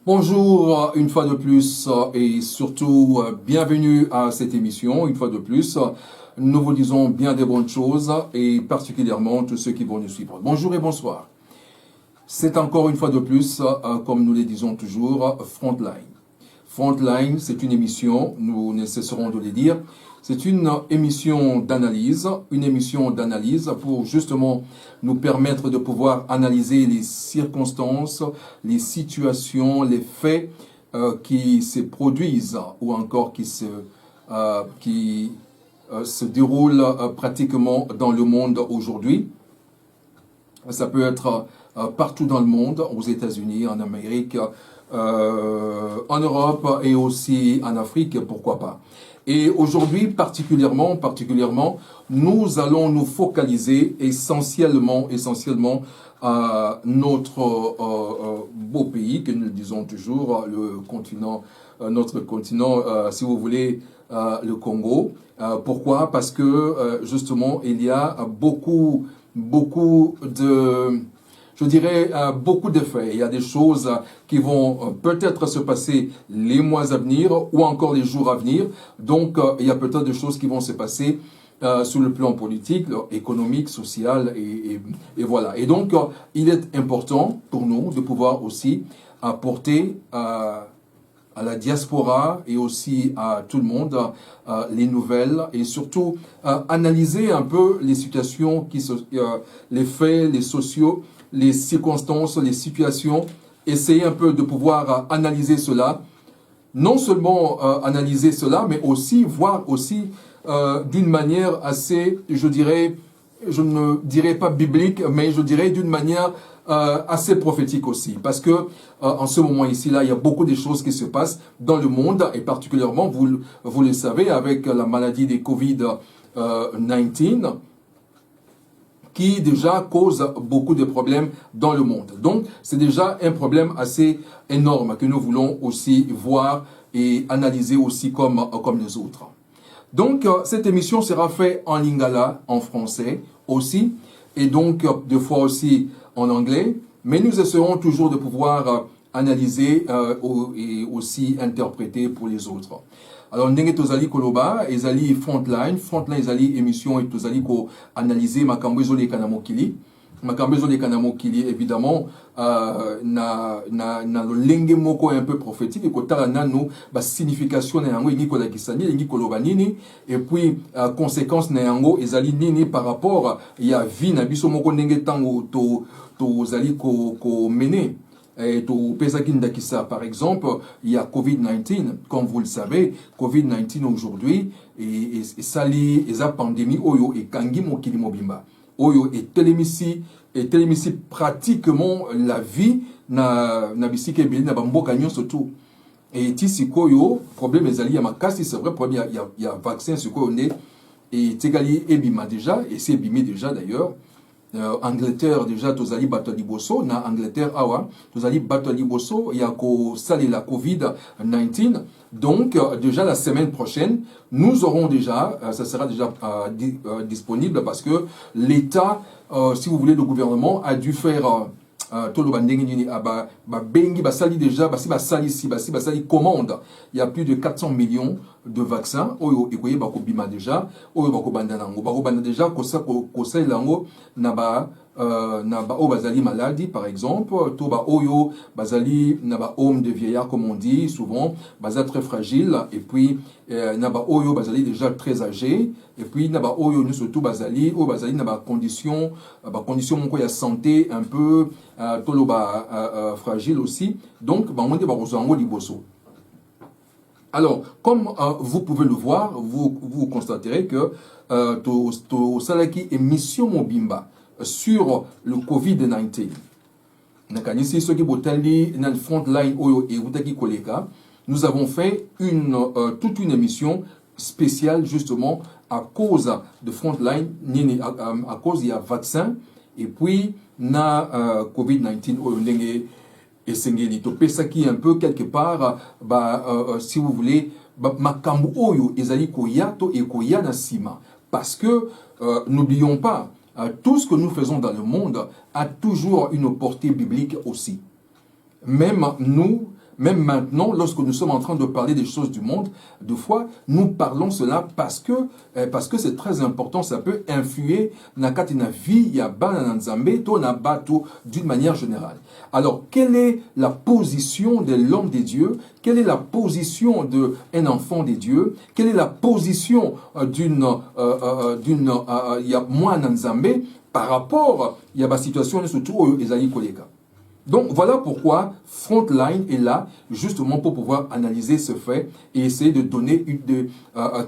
Bonjour une fois de plus et surtout bienvenue à cette émission une fois de plus. Nous vous disons bien des bonnes choses et particulièrement tous ceux qui vont nous suivre. Bonjour et bonsoir. C'est encore une fois de plus, comme nous le disons toujours, Frontline. Frontline, c'est une émission, nous ne cesserons de le dire, c'est une émission d'analyse pour justement nous permettre de pouvoir analyser les circonstances, les situations, les faits qui se produisent ou encore qui se déroulent pratiquement dans le monde aujourd'hui. Ça peut être partout dans le monde, aux États-Unis, en Amérique, en Europe et aussi en Afrique, pourquoi pas. Et aujourd'hui, particulièrement, nous allons nous focaliser essentiellement à notre beau pays, que nous le disons toujours, le continent, notre continent, si vous voulez, le Congo. Pourquoi? Parce que justement, il y a beaucoup de... Je dirais beaucoup de faits. Il y a des choses qui vont peut-être se passer les mois à venir ou encore les jours à venir. Donc, il y a peut-être des choses qui vont se passer sur le plan politique, économique, social et voilà. Et donc, il est important pour nous de pouvoir aussi apporter à la diaspora et aussi à tout le monde les nouvelles et surtout analyser un peu les situations, les faits, les sociaux, les circonstances, les situations, essayer un peu de pouvoir analyser cela, non seulement analyser cela, mais aussi voir aussi d'une manière assez, je ne dirais pas biblique, mais je dirais d'une manière assez prophétique aussi, parce que en ce moment ici, là, il y a beaucoup de choses qui se passent dans le monde, et particulièrement, vous le savez, avec la maladie des Covid-19, qui déjà cause beaucoup de problèmes dans le monde. Donc, c'est déjà un problème assez énorme que nous voulons aussi voir et analyser aussi comme les autres. Donc, cette émission sera faite en lingala, en français aussi, et donc, deux fois aussi en anglais, mais nous essaierons toujours de pouvoir analyser et aussi interpréter pour les autres. Alors, ndenge tozali koloba, ezali frontline ezali émission et tozali ko analyser makambo ezoleka na mokili. Makambo ezoleka na mokili, évidemment, na lolenge moko un peu prophétique, et kotala nanu, signification na yango, ingi kolakisani, ingi koloba nini, et puis, conséquence na yango, ezali nini par rapport, ya vie na biso moko ndenge tango tozali ko mener. Et par exemple, il y a Covid-19, comme vous le savez, Covid-19 aujourd'hui, et sali, et sa pandémie, oyo, et kangi mokili mobimba. Oyo, et télémissi pratiquement la vie, na bisike bili, na bamboka nyon surtout. Et ici, koyo, problème, ezali, ya makasi, c'est vrai, problème, il y a vaccin, ce qu'on est, et tegali, ebima déjà, et c'est ebimé déjà d'ailleurs. Angleterre déjà tozali bato liboso na Angleterre awa tozali bato liboso ya ko sali la Covid-19. Donc déjà la semaine prochaine nous aurons déjà ça sera déjà disponible parce que l'État si vous voulez le gouvernement a dû faire bengi basali déjà basali commande. Il y a plus de 400 millions de vaccins oyo ekoye bako bima déjà oyo bako banda nango bako banda déjà kosa lango na ba o bazali maladie par exemple to ba oyo bazali na ba homme de vieillard comme on dit souvent baza très fragile et puis na ba oyo bazali déjà très âgé et puis na ba oyo surtout bazali na ba condition moko ya santé un peu tolo ba fragile aussi donc ba monde ba kozango liboso. Alors, comme vous pouvez le voir, vous constaterez que to salaki émission mobimba sur le Covid-19. Nakanisi soki botali nan frontline oyo et utaki koleka, nous avons fait toute une émission spéciale justement à cause de frontline, à cause il y a vaccin et puis na Covid-19 oyo ndenge et sengeli to pesaki un peu quelque part si vous voulez makambo oyo ezali koyato et koyana sima parce que n'oublions pas tout ce que nous faisons dans le monde a toujours une portée biblique aussi. Même nous même maintenant, lorsque nous sommes en train de parler des choses du monde, de foi, nous parlons cela parce que c'est très important, ça peut influer na kati na vie ya bana na nzambe to na bato d'une manière générale. Alors, quelle est la position de l'homme des dieux? Quelle est la position d'un enfant des dieux? Quelle est la position moi na nzambe par rapport à la situation surtout ezali koleka? Donc voilà pourquoi Frontline est là justement pour pouvoir analyser ce fait et essayer de donner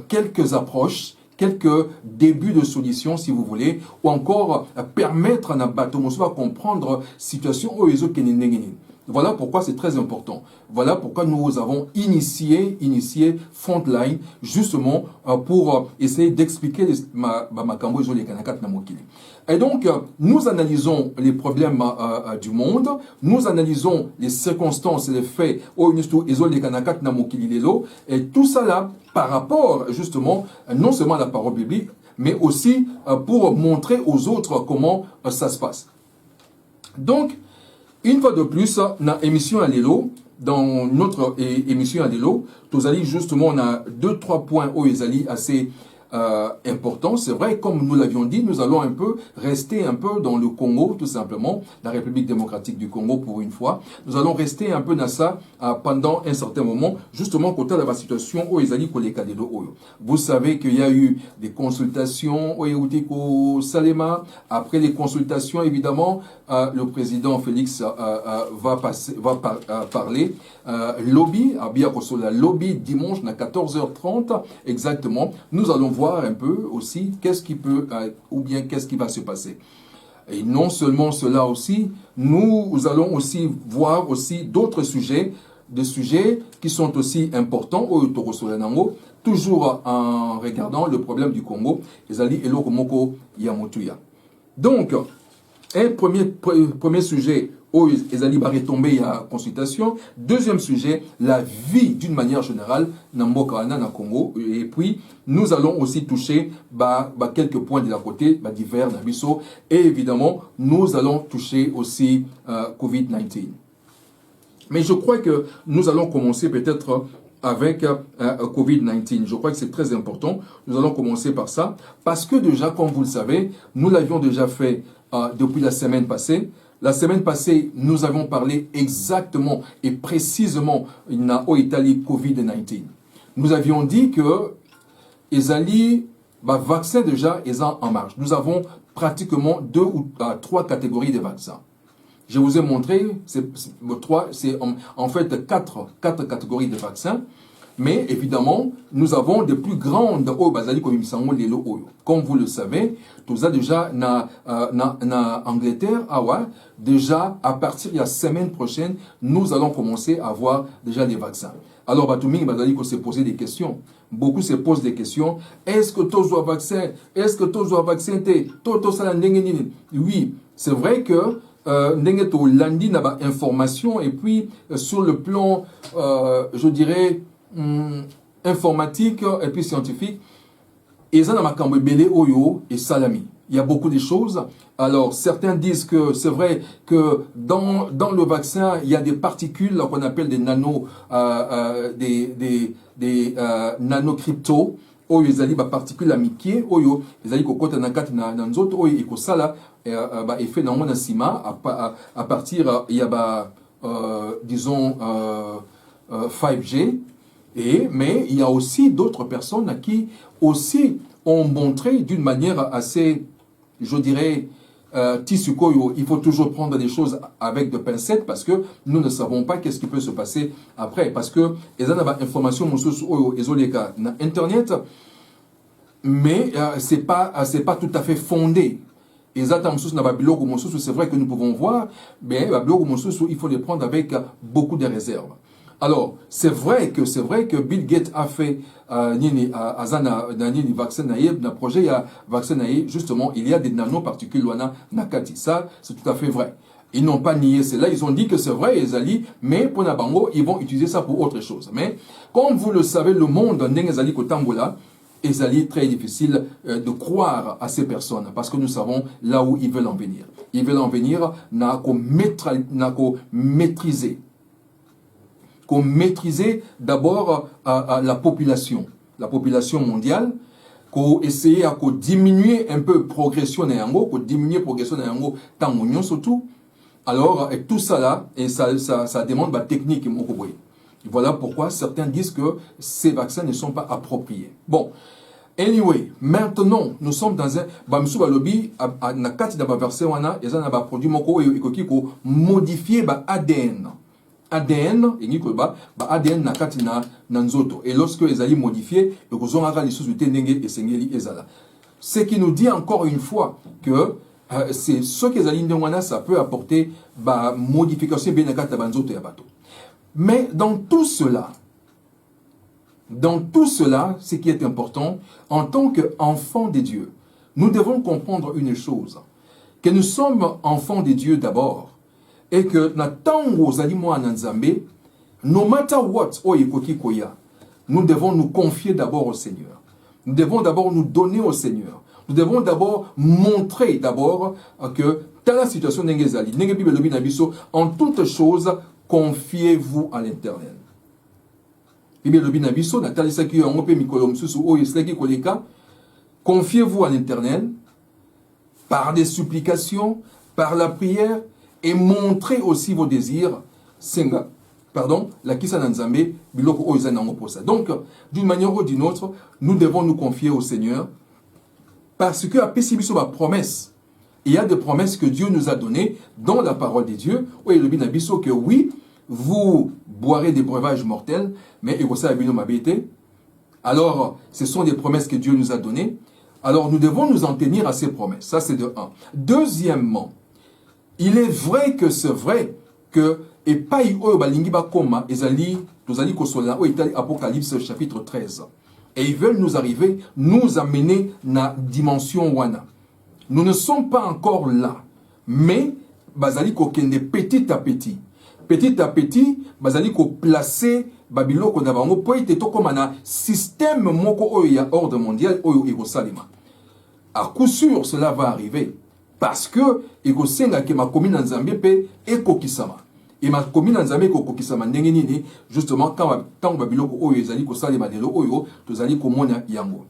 quelques approches, quelques débuts de solutions si vous voulez, ou encore permettre à Nabato Mosso à comprendre la situation où ils ont. Voilà pourquoi c'est très important. Voilà pourquoi nous avons initié Frontline justement pour essayer d'expliquer makambo les kanakat na mokili. Et donc, nous analysons les problèmes du monde, nous analysons les circonstances et les faits et tout ça là par rapport justement non seulement à la parole biblique, mais aussi pour montrer aux autres comment ça se passe. Donc, une fois de plus, dans l'émission Allélo, dans notre émission Allélo, justement, on a 2-3 points où ils allaient assez important. C'est vrai, comme nous l'avions dit, nous allons rester un peu dans le Congo, tout simplement, la République démocratique du Congo pour une fois. Nous allons rester un peu dans ça pendant un certain moment, justement, côté de la situation où ils allaient coller Kadelo Oyo. Vous savez qu'il y a eu des consultations au Salema. Après les consultations, évidemment, le président Félix va parler. Lobby, à Biakosola, lobby dimanche à 14h30 exactement. Nous allons voir un peu aussi qu'est-ce qui peut ou bien qu'est-ce qui va se passer. Et non seulement cela aussi, nous allons aussi voir aussi d'autres sujets, des sujets qui sont aussi importants au Torosolanango, toujours en regardant le problème du Congo, Ezali Elokomoko Yamotuya. Donc, un premier sujet, Ezali va retomber à consultation. Deuxième sujet, la vie d'une manière générale, Namboka na Congo. Et puis, nous allons aussi toucher quelques points de la côté, divers, Nabiso. Et évidemment, nous allons toucher aussi Covid-19. Mais je crois que nous allons commencer peut-être avec Covid-19. Je crois que c'est très important. Nous allons commencer par ça. Parce que déjà, comme vous le savez, nous l'avions déjà fait depuis la semaine passée. La semaine passée, nous avons parlé exactement et précisément en Italie Covid-19. Nous avions dit que les vaccins déjà ils sont en marche. Nous avons pratiquement 2 ou 3 catégories de vaccins. Je vous ai montré, c'est en fait 4 catégories de vaccins. Mais évidemment, nous avons de plus grandes comme vous le savez, tout ça déjà na Angleterre, déjà à partir de la semaine prochaine, nous allons commencer à avoir déjà des vaccins. Alors, Batouming se poser des questions. Beaucoup se posent des questions. Est-ce que tous doivent vaccin? Est-ce que tous doivent vacciner? Oui, c'est vrai que lundi n'a information et puis sur le plan, je dirais, informatique et puis scientifique, et ça n'a pas oyo et salami. Il y a beaucoup de choses. Alors, certains disent que c'est vrai que dans le vaccin, il y a des particules qu'on appelle des des nanocryptos. Oyo ezali ba particules amitié oyo ezali kokota na kati na nzoto oyo ekosala effet na mona sima à partir il y a disons 5G. Mais il y a aussi d'autres personnes qui aussi ont montré d'une manière assez, je dirais, il faut toujours prendre des choses avec de pincettes parce que nous ne savons pas qu'est-ce qui peut se passer après. Parce que ils ont des informations sur Internet, mais c'est pas tout à fait fondé. C'est vrai que nous pouvons voir, mais il faut les prendre avec beaucoup de réserves. Alors, c'est vrai que Bill Gates a fait vaccin projet vaccin justement, il y a des nanoparticules nakati. Ça, c'est tout à fait vrai. Ils n'ont pas nié cela, ils ont dit que c'est vrai, mais pour Nabango, ils vont utiliser ça pour autre chose. Mais, comme vous le savez, le monde n'engazali kotambola, est très difficile de croire à ces personnes parce que nous savons là où ils veulent en venir. Ils veulent en venir, n'a qu'au maîtriser qu'on maîtrisait d'abord la population mondiale, qu'on essayait à diminuer un peu progression n'yango, qu'on diminuer progression n'yango tant l'union surtout. Alors, et tout ça là, et ça demande la technique. Voilà pourquoi certains disent que ces vaccins ne sont pas appropriés. Bon, anyway, maintenant, nous sommes dans un... Bamsou Balobi, na kati da ba verset wana, et ça na ba produit moko ko modifier ba ADN. ADN, et ba ADN na kati na nzoto. Et lorsque les alliés modifiés, et que zonga li sous tenenge et sengeli ezala. Ce qui nous dit encore une fois que c'est ce que les alliés wana ça peut apporter ba modification bien na kati da nzoto ya bato. Mais dans tout cela, ce qui est important, en tant qu'enfants de Dieu, nous devons comprendre une chose, que nous sommes enfants de Dieu d'abord, et que no matter what, nous devons nous confier d'abord au Seigneur. Nous devons d'abord nous donner au Seigneur. Nous devons d'abord montrer d'abord que dans la situation en toutes choses, confiez-vous à l'Éternel. Confiez-vous à l'Éternel par des supplications, par la prière, et montrez aussi vos désirs. Donc, d'une manière ou d'une autre, nous devons nous confier au Seigneur parce que à promesse. Il y a des promesses que Dieu nous a données dans la parole de Dieu. Que oui, vous boirez des breuvages mortels, mais alors, ce sont des promesses que Dieu nous a données. Alors, nous devons nous en tenir à ces promesses. Ça, c'est de un. Deuxièmement, il est vrai que et pas Apocalypse chapitre 13. Et ils veulent nous amener na dimension wana. Nous ne sommes pas encore là, mais bazali ko kende petit à petit, bazali ko placer Babylone na bango po ete to comme un système moko oyo ya ordre mondial oyo ekosalema. À coup sûr cela va arriver parce que ekosenga ke makomi na Nzambe pe ekokisama. Et makomi na Nzambe ekokisama ndenge nini justement quand Babylone oyo ezali ko salema lelo oyo tozali ko mona yango.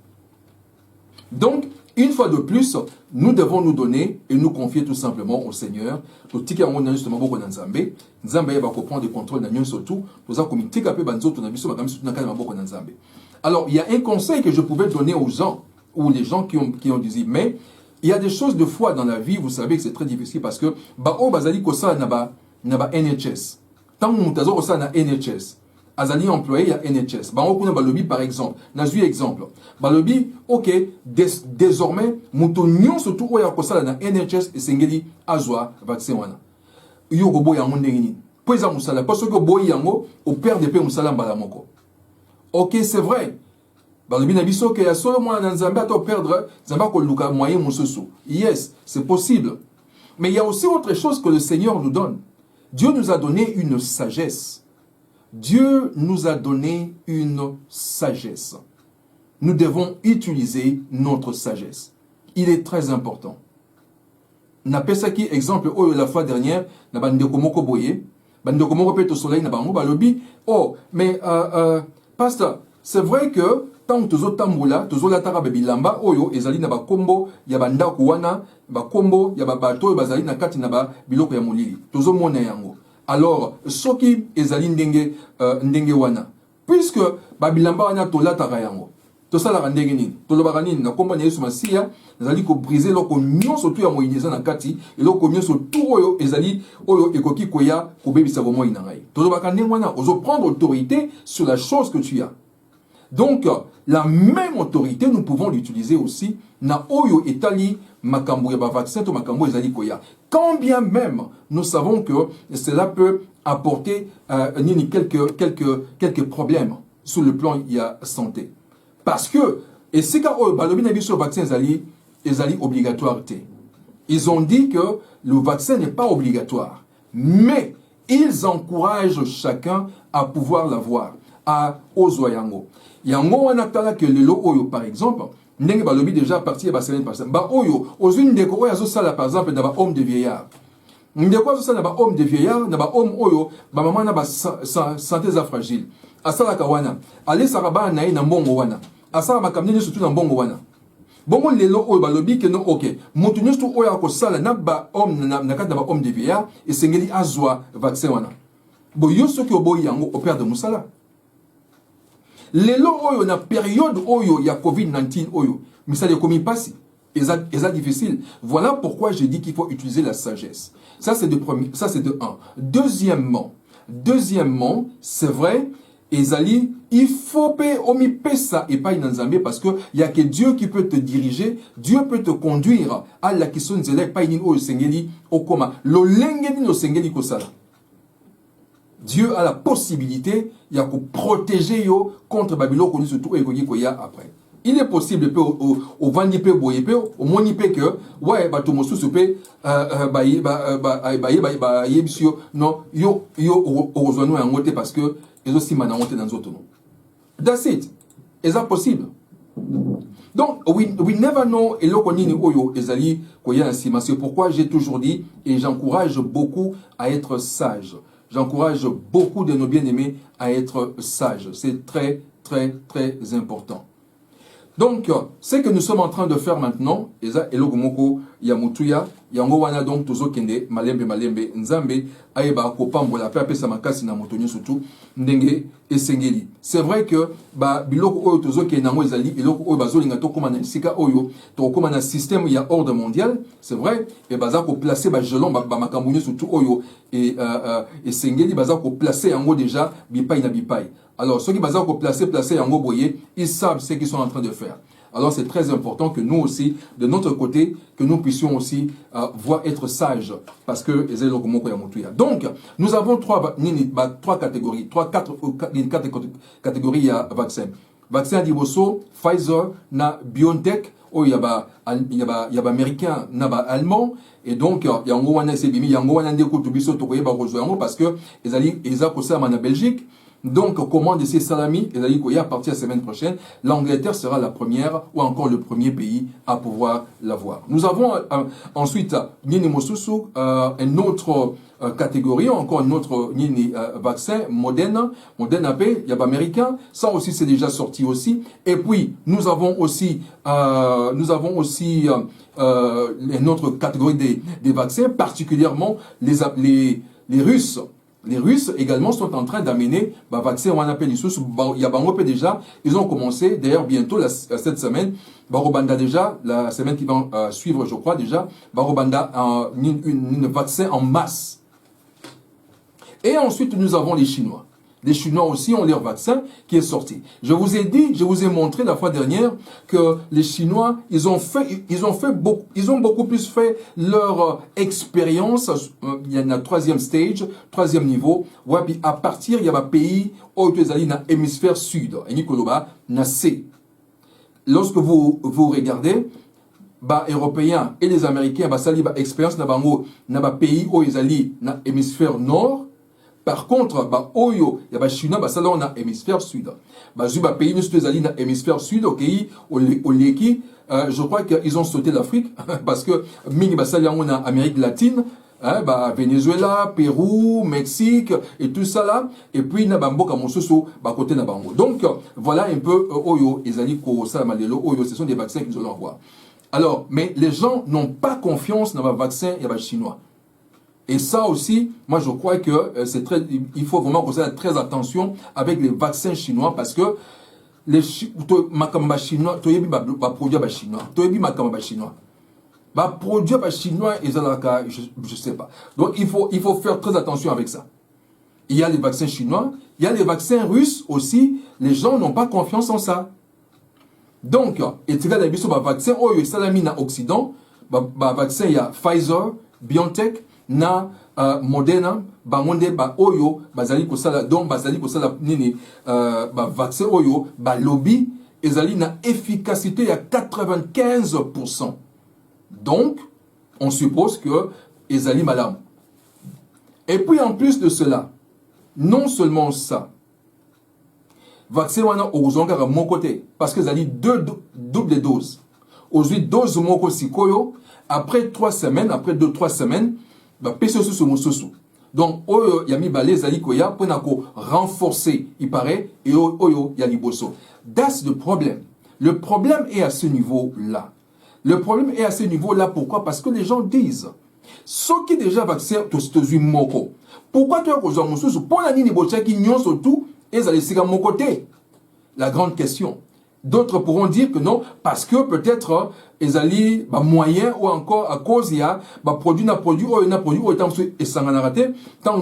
Donc une fois de plus, nous devons nous donner et nous confier tout simplement au Seigneur. Alors, il y a un conseil que je pouvais donner aux gens, ou les gens qui ont dit, mais il y a des choses de foi dans la vie, vous savez que c'est très difficile parce que, NHS. Tant que nous avons NHS, Azali employé à NHS. Balobi par exemple. Nazui exemple. Balobi, ok, désormais, moutonnion surtout oya kosala na NHS et sengeli azwa vaccin wana. Yo go boya mondengini. Poeza musala parce que boyi yango au père de pe musala mbala moko. Ok, c'est vrai. Balobi na biso que ya solo mwana na Nzambe ato perdre Nzamba ko luka moyen mususu. Yes, c'est possible. Mais il y a aussi autre chose que le Seigneur nous donne. Dieu nous a donné une sagesse. Dieu nous a donné une sagesse. Nous devons utiliser notre sagesse. Il est très important. Na pesaki exemple oyo la fois dernière na bandeko moko boye, bandeko moko peto soleil na bango balobi, oh mais pasteur, c'est vrai que tant tozo tambola, tozo lataka bilamba oyo ezali na bakombo ya bandako wana, bakombo ya babato bazali na kati na ba biloko ya molili. Tozo mona yango. Alors, soki ezali ndenge wana, puisque babilamba wana tolataka yango, tosalaka ndenge nini, tolobaka nini na kombo na Yesu Masiya, ezali ko briser loko nyonso tu ya moyineza na kati, eloko nyonso tu oyo ezali oyo ekoki koya kobebisa bomoi na ngai. Tolobaka ndenge wana, ozo prendre autorité sur la chose que tu as. Donc, la même autorité, nous pouvons l'utiliser aussi na oyo etali makambo ya ba vaccin to makambo ezali koya. Quand bien même nous savons que cela peut apporter quelques problèmes sur le plan de la santé. Parce que, et c'est quand balobi na biso vaccin ezali obligatoire. Ils ont dit que le vaccin n'est pas obligatoire, mais ils encouragent chacun à pouvoir l'avoir, à ozoyango. Yango wana tala que lelo oyo par exemple, ndenge balobi déjà parti ba semaine passée. Ba oyo ozune ndeko oyo azosala par exemple na ba homme de vieillard. ndeko ça na ba homme de vieillard na ba homme oyo ba maman na ba santé za fragile asala ka wana ali saraba na ina mbongo wana asala makamni surtout na mbongo wana bongo lelo oyo balobi ke no OK mutu nyusu oyo akosala na ba homme na kata ba homme de vieillard esengeli azwa vaccin wana bo yo soki oboyi yango au père de musala lelo oyo na période oyo ya COVID-19 oyo misala ekomi pasi eza difficile. Voilà pourquoi je dis qu'il faut utiliser la sagesse. Ça c'est de un. Deuxièmement, c'est vrai, Ezali, il faut payer ça et pas inanzambe parce que il y a que Dieu qui peut te diriger, Dieu peut te conduire à la question de pas in o sengeli au coma. Lo lengeni no sengeli kosala. Dieu a la possibilité, il y a que protéger yo contre Babylone connu surtout et koya après. Il est possible au vandi pe boye pe au moni pe que ouais ba to mosusu pe yebisio non yo ozwanu ya ngote parce que ezo sima na ngote dans auto. That's it. Is that possible? Donc we never know eloko nini oyo ezali koya sima. C'est pourquoi j'ai toujours dit et j'encourage beaucoup à être sage. J'encourage beaucoup de nos bien-aimés à être sages. C'est très très très important. Donc, ce que nous sommes en train de faire maintenant, eza eloko moko ya mutuya, yango wana donc tozo kende malembe nzambe ayeba ko pambola pe apesa makasi na motonyo surtout ndenge esengeli. C'est vrai que ba biloko oyo tozo kende nango ezali eloko oyo bazolinga to koma na sika oyo to koma na système ya ordre mondial, c'est vrai, et baza ko placer ba gelon ba makambo surtout oyo et esengeli baza ko placer yango déjà bipai na bipai. Alors, ceux qui ont placé en boyer, ils savent ce qu'ils sont en train de faire. Alors, c'est très important que nous aussi, de notre côté, que nous puissions aussi voir être sages. Parce que, donc, nous avons trois catégories, quatre catégories à vaccins. Vaccin d'Iboso, Pfizer, na BioNTech, il y a américain, na allemand, et donc, il y a un gros il y a un gros parce que, ils ont en Belgique. Donc, commande ces salamis, et à partir de la semaine prochaine, l'Angleterre sera la première ou encore le premier pays à pouvoir l'avoir. Nous avons ensuite Nini Mosusu, une autre catégorie, encore une autre vaccin, Moderna AP, il y a américain, ça aussi c'est déjà sorti aussi. Et puis, nous avons aussi une autre catégorie des vaccins, particulièrement les Russes. Les Russes également sont en train d'amener le vaccin on appelle il y a déjà, ils ont commencé, d'ailleurs bientôt cette semaine, Barobanda déjà, la semaine qui va suivre je crois déjà, Barobanda un vaccin en masse. Et ensuite nous avons les Chinois. Les Chinois aussi ont leur vaccin qui est sorti. Je vous ai montré la fois dernière que les Chinois, ils ont beaucoup plus fait leur expérience. Il y en a troisième niveau. Ouais, puis à partir, il y a un pays où ils allaient dans l'hémisphère sud. Et Nikoloba, na C. Lorsque vous regardez, Européens et les Américains, ça li expérience na pays où ils allaient dans l'hémisphère nord. Par contre, Oyo, il y a Chinois, ça là on a hémisphère sud. Zuba pays nous sommes allés dans hémisphère sud, ok, au Leki, je crois qu'ils ont sauté l'Afrique parce que mini ça là on a Amérique latine, Venezuela, Pérou, Mexique et tout ça là, et puis na bamboka mososo côté na bango. Donc voilà un peu Oyo, ils allaient ko ça malelo Oyo, ce sont des vaccins qu'ils ont avoir. Alors, mais les gens n'ont pas confiance dans le vaccin et chinois. Et ça aussi, moi je crois que il faut vraiment qu'on fasse très attention avec les vaccins chinois parce que les makamba chinois, toyebi ba produit ba chinois, toyebi makamba chinois. Ba produit ba chinois je sais pas. Donc il faut faire très attention avec ça. Il y a les vaccins chinois, il y a les vaccins russes aussi, les gens n'ont pas confiance en ça. Donc, et tu regardes les vaccins, oh, salami na Occident, vaccin il y a Pfizer, BioNTech, na Moderna, bangonde oyo bazali ko sala donc bazali ko sala nini vaccin oyo lobby ezali na efficacité à 95%. Donc on suppose que ezali malam. Et puis en plus de cela, non seulement ça, vaccin wana ozonga à mon côté parce que ezali double dose. Aujourd'hui dose moko sikoyo après 2-3 semaines ba peso su mosusu. Donc oyo ya mibale ezali koya pona ko renforcer, il paraît, et oyo ya liboso. That's the problem. Le problème est à ce niveau-là. Le problème est à ce niveau-là, pourquoi? Parce que les gens disent, ceux qui déjà vaccinent tous moko. Pourquoi tu as besoin de mosusu? Pour la nini botia qui nyon surtout, et ça les mon côté. La grande question. D'autres pourront dire que non, parce que peut-être ils allaient moyen ou encore à cause il y a produit na produit ou tant et ça en a raté tant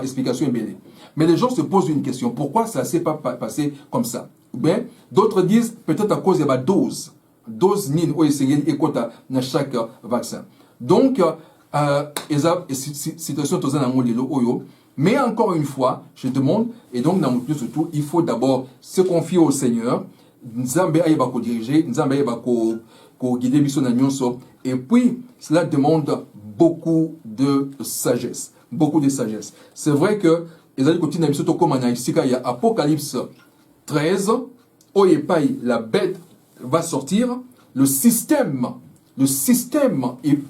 explication est. Mais les gens se posent une question, pourquoi ça s'est pas passé comme ça? Ou bien d'autres disent peut-être à cause de la dose nin ou essayer et quota dans chaque vaccin. Donc situation tous en lelo oyo. Mais encore une fois, je demande, et donc dans mon surtout, il faut d'abord se confier au Seigneur, Nzambe aïba ko diriger, Nzambe aïba ko guider biso na nyonso, et puis cela demande beaucoup de sagesse, beaucoup de sagesse. C'est vrai que les alliés continuent à biso to comme ici il y a Apocalypse 13, oyepai la bête va sortir, le système est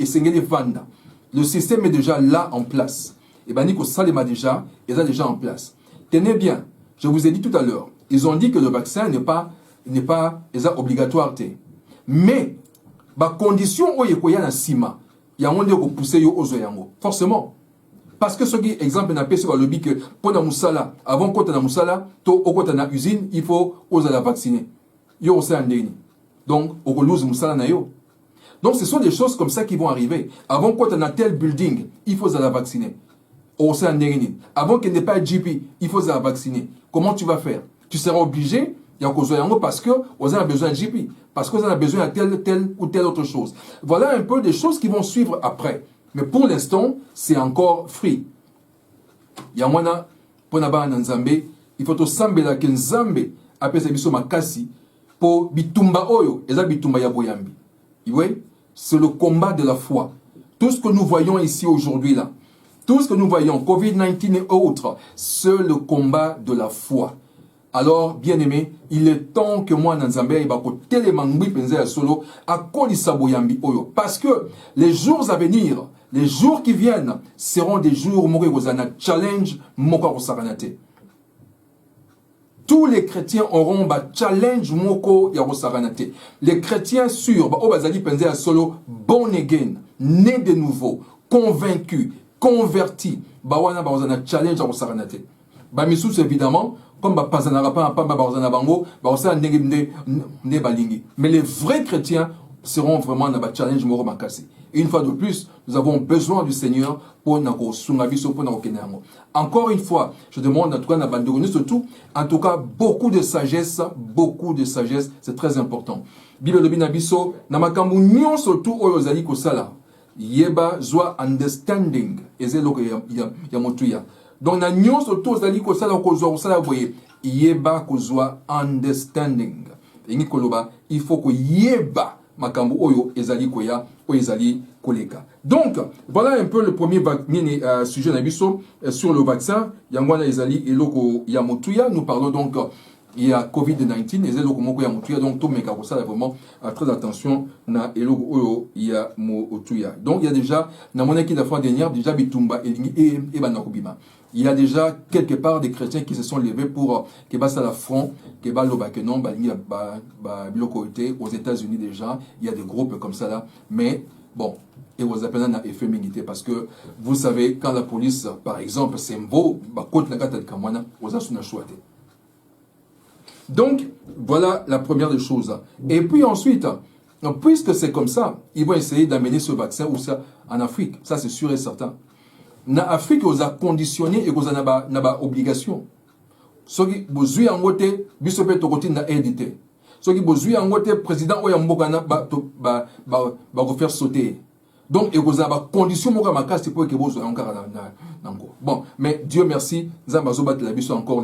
sengeli vanda. Le système est déjà là en place. Et bien, Nico Salema déjà, ils sont déjà en place. Tenez bien, je vous ai dit tout à l'heure, ils ont dit que le vaccin n'est pas obligatoire. Mais, la condition où il y a un cima, il y a un monde qui pousser aux oyango. Forcément. Parce que ce qui, exemple, n'a pas sur le lobby que pour la moussala, avant qu'on ait la moussala, au côté de la usine, il faut oser la vacciner. Il y a aussi un déni. Donc, au colosse moussala na yo. Donc, ce sont des choses comme ça qui vont arriver. Avant qu'on ait un tel building, il faut la vacciner. Avant qu'il n'ait pas de GP, il faut se vacciner. Comment tu vas faire? Tu seras obligé, parce que vous avez besoin de GP, parce que vous avez besoin de telle ou telle autre chose. Voilà un peu des choses qui vont suivre après. Mais pour l'instant, c'est encore free. Yamwana, ponaba Nzambe, il faut sambela que Nzambe appelle ça makasi pour bitumba oyo, eza bitumba ya boyambi. Vous voyez? C'est le combat de la foi. Tout ce que nous voyons ici aujourd'hui là, tout ce que nous voyons, Covid-19 et autres, c'est le combat de la foi. Alors, bien aimé, il est temps que moi, Nzambe, solo, parce que les jours à venir, les jours qui viennent, seront des jours challenge moko saranate. Tous les chrétiens auront un challenge moko saranate. Les chrétiens sûrs, solo, born again, nés de nouveau, convaincus, converti, bawana bazana challenge à saranate. Bamisous évidemment, comme bazana pas bazana bango, bazana ne balingi. Mais les vrais chrétiens seront vraiment dans le challenge moro makasi. Une fois de plus, nous avons besoin du Seigneur pour nako sungabiso pour nako kenango. Encore une fois, je demande en tout cas na bandoni surtout, en tout cas beaucoup de sagesse, c'est très important. Bible de binabiso na makambu nyon surtout oyozali ko sala. Yeba zwa understanding ezelo ya motuya. Donc na nyon surtout zali ko sala boye yeba ko zwa understanding. Ingi koloba il faut que yeba makambu oyo ezali koya o ezali koleka. Donc voilà un peu le premier sujet na biso sur le vaccin. Yangwana ezali eloko ya motuya. Nous parlons donc il y a Covid-19, donc tout mes ça vraiment très attention na eloko oyo ya motuya. Donc il y a déjà na mon équipe la fois dernière déjà bitumba et banakobima. Il y a déjà quelque part des chrétiens qui se sont levés pour que basa la front, que baloba que non blocoité aux États-Unis déjà, il y a des groupes comme ça là, mais bon, et vous appelez un effet militaire parce que vous savez quand la police par exemple c'est beau, côte na kata kamwana, vous avez choisi. Donc, voilà la première des choses. Et puis ensuite, puisque c'est comme ça, ils vont essayer d'amener ce vaccin ou ça en Afrique. Ça, c'est sûr et certain. En Afrique, ils ont conditionné et ils ont obligation. Ce qui vous en côté, bisope to côté na édité. Ce qui vous en côté, président Oyambokana va vous faire sauter. Donc, il y a des conditions pour que vous encore bon, mais Dieu merci, nous avons encore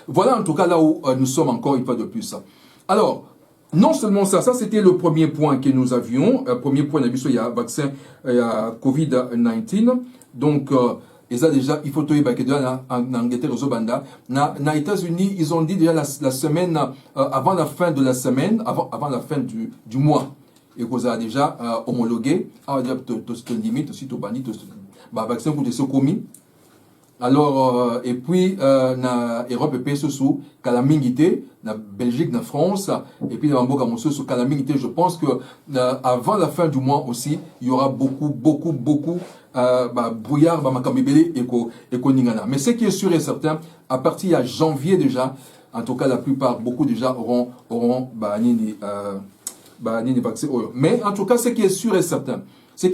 voilà en tout cas là où nous sommes encore une fois de plus. Alors, non seulement ça c'était le premier point que nous avions. Premier point, il y a vaccin, il y a Covid-19. Donc, déjà, il faut que en Angleterre, aux États-Unis, ils ont dit déjà la semaine, avant la fin de la semaine, avant la fin du mois. et qu'on a déjà homologué, on va dire limite aussi to bani to vaccin pour des commis. Alors et puis na Europe et sous calamité na Belgique na France et puis na mboka mosusu sous calamité. Je pense que avant la fin du mois aussi il y aura beaucoup brouillard makamibele et ko ningana. Mais ce qui est sûr et certain, à partir de janvier déjà, en tout cas la plupart, beaucoup déjà auront vaccin. Mais en tout cas ce qui est sûr et certain, une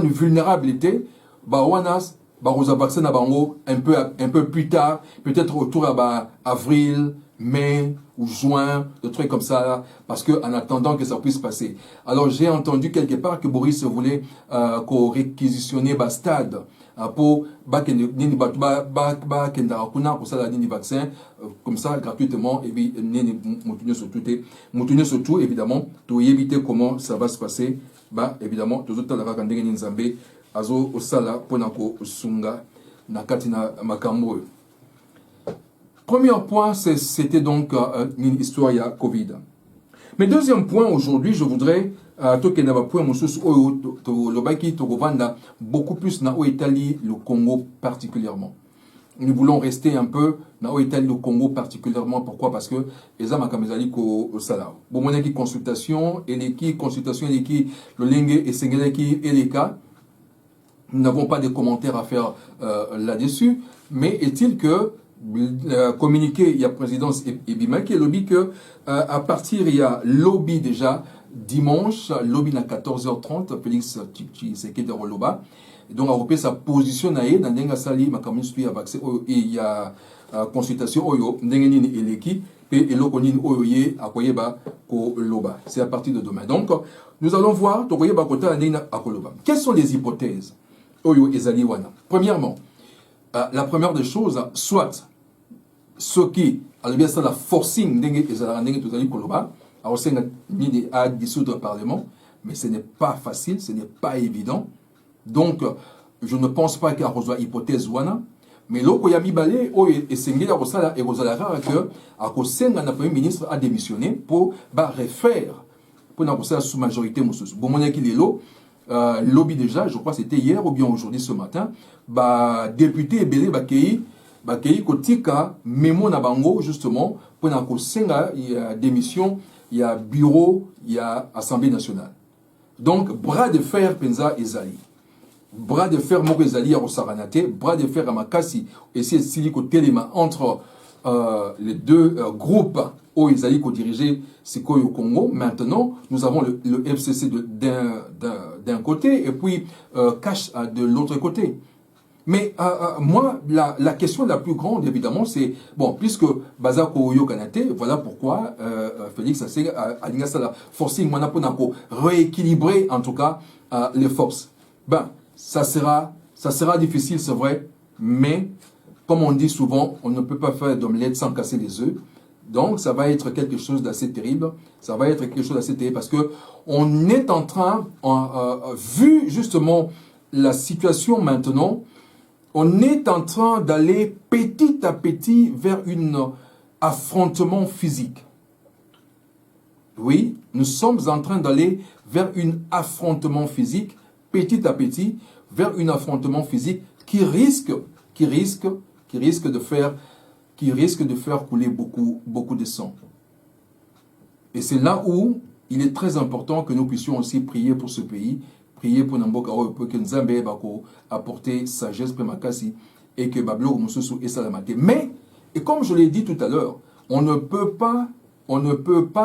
vulnérabilité, vaccin un peu plus tard, peut-être autour avril, mai ou juin, des trucs comme ça, parce que en attendant que ça puisse passer. Alors j'ai entendu quelque part que Boris voulait réquisitionner stade pour vaccin comme ça gratuitement et puis surtout évidemment pour éviter comment ça va se passer évidemment tout le azo osala ponako sunga nakatina makambo. Premier point, c'était donc une histoire ya Covid. Mais deuxième point, aujourd'hui, je voudrais beaucoup plus na Italie, le Congo particulièrement. Nous voulons rester un peu dans Italie, le Congo particulièrement. Pourquoi? Parce que les hommes ko sala. Bon, mon consultation et les consultation et les le lingue et sengeleki et les cas. Nous n'avons pas de commentaires à faire là-dessus, mais est-il que communiqué, il y a présidence et Bima qui est lobby que à partir il y a lobby déjà dimanche, lobby à 14h30, Félix Tshisekedi de Roloba. Donc Europé sa position dans Denga Sali, ma commune suit avec et il y a consultation oyo Ndengenini et l'équipe et l'okonin oyoye à Koyeba ko loba. C'est à partir de demain. Donc nous allons voir Tokoyeba Kota Ndena à Koloba. Quelles sont les hypothèses? Premièrement, la première des choses, soit ce qui, alors bien ça, la forcing, à dissoudre le Parlement, mais ce n'est pas facile, ce n'est pas évident. Donc, je ne pense pas qu'il y a une hypothèse wana, mais là, il y a mis balé, et c'est que à cause le Premier ministre a démissionné pour refaire, pour n'a pas sous majorité, bon, mon qu'il est là. Lobby déjà, je crois que c'était hier ou bien aujourd'hui ce matin, député Ebele Bakei Kotika Memo Nabango justement pour il y a démission, il y a bureau, il y a Assemblée nationale. Donc bras de fer Penza Ezali. Bras de fer Moko Ezali à Rosaranate, bras de fer à Makasi et c'est Siliko Telema entre les deux groupes où Ezali ko diriger Sikoyo Congo. Maintenant, nous avons le FCC d'un côté et puis Cash de l'autre côté. Mais moi, la question la plus grande, évidemment, c'est, bon, puisque Bazako Oyo Kanate, voilà pourquoi Félix a la forcing Manaponako rééquilibrer en tout cas les forces. Ben, ça sera difficile, c'est vrai, mais comme on dit souvent, on ne peut pas faire d'omelette sans casser les œufs. Donc, ça va être quelque chose d'assez terrible. Ça va être quelque chose d'assez terrible parce que on est en train, vu justement la situation maintenant, on est en train d'aller petit à petit vers un affrontement physique. Oui, nous sommes en train d'aller vers un affrontement physique, petit à petit, vers un affrontement physique qui risque de faire couler beaucoup de sang. Et c'est là où il est très important que nous puissions aussi prier pour ce pays, prier pour Namboka que Nzambe bako apporter sagesse premakasi et que Bablo Mususu et Salamate. Mais, et comme je l'ai dit tout à l'heure, on ne peut pas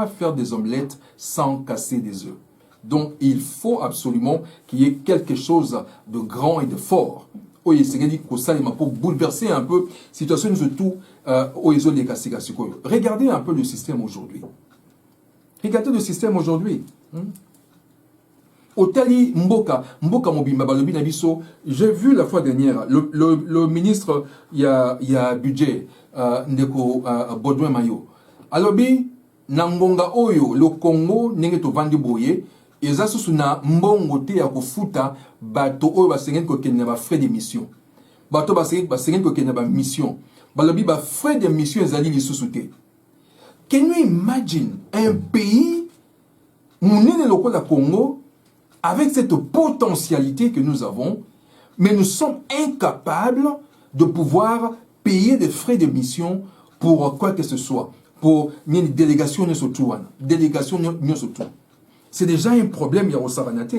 faire des omelettes sans casser des œufs. Donc, il faut absolument qu'il y ait quelque chose de grand et de fort. Pour bouleverser un peu la situation, surtout regardez un peu le système aujourd'hui. Regardez le système aujourd'hui. Otali Mboka Mobimba Balobi Nabiso, j'ai vu la fois dernière, le ministre, il y a budget, Ndeko Baudouin Mayo. Alobi, Nangonga Oyo, le Congo, Nengeto Vandi Boye, et ça, c'est na mbongo te ya kufuta bato oyo basengen ko kenya ba frais de mission. Bato basengen ko kenya ba mission. Balobi ba frais de mission ezali lisusu te. Can you imagine un pays Mounine loko la Congo, avec cette potentialité que nous avons, mais nous sommes incapables de pouvoir payer des frais de mission pour quoi que ce soit. Pour une délégation, délégation, c'est déjà un problème, il y a au Savanate.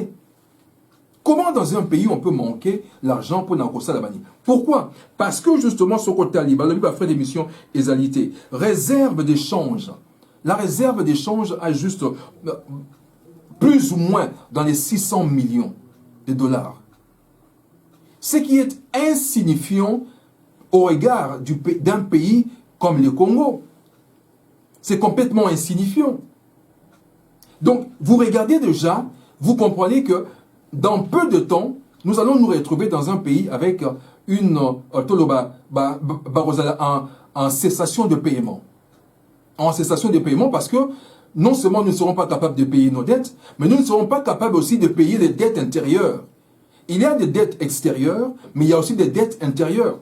Comment dans un pays on peut manquer l'argent pour Nakosa Labani? Pourquoi? Parce que justement, ce côté libre, le frais d'émission égalité, réserve d'échange. La réserve d'échange a juste plus ou moins dans les 600 millions de dollars. Ce qui est insignifiant au regard d'un pays comme le Congo. C'est complètement insignifiant. Donc, vous regardez déjà, vous comprenez que dans peu de temps, nous allons nous retrouver dans un pays avec une en cessation de paiement. En cessation de paiement parce que non seulement nous ne serons pas capables de payer nos dettes, mais nous ne serons pas capables aussi de payer les dettes intérieures. Il y a des dettes extérieures, mais il y a aussi des dettes intérieures.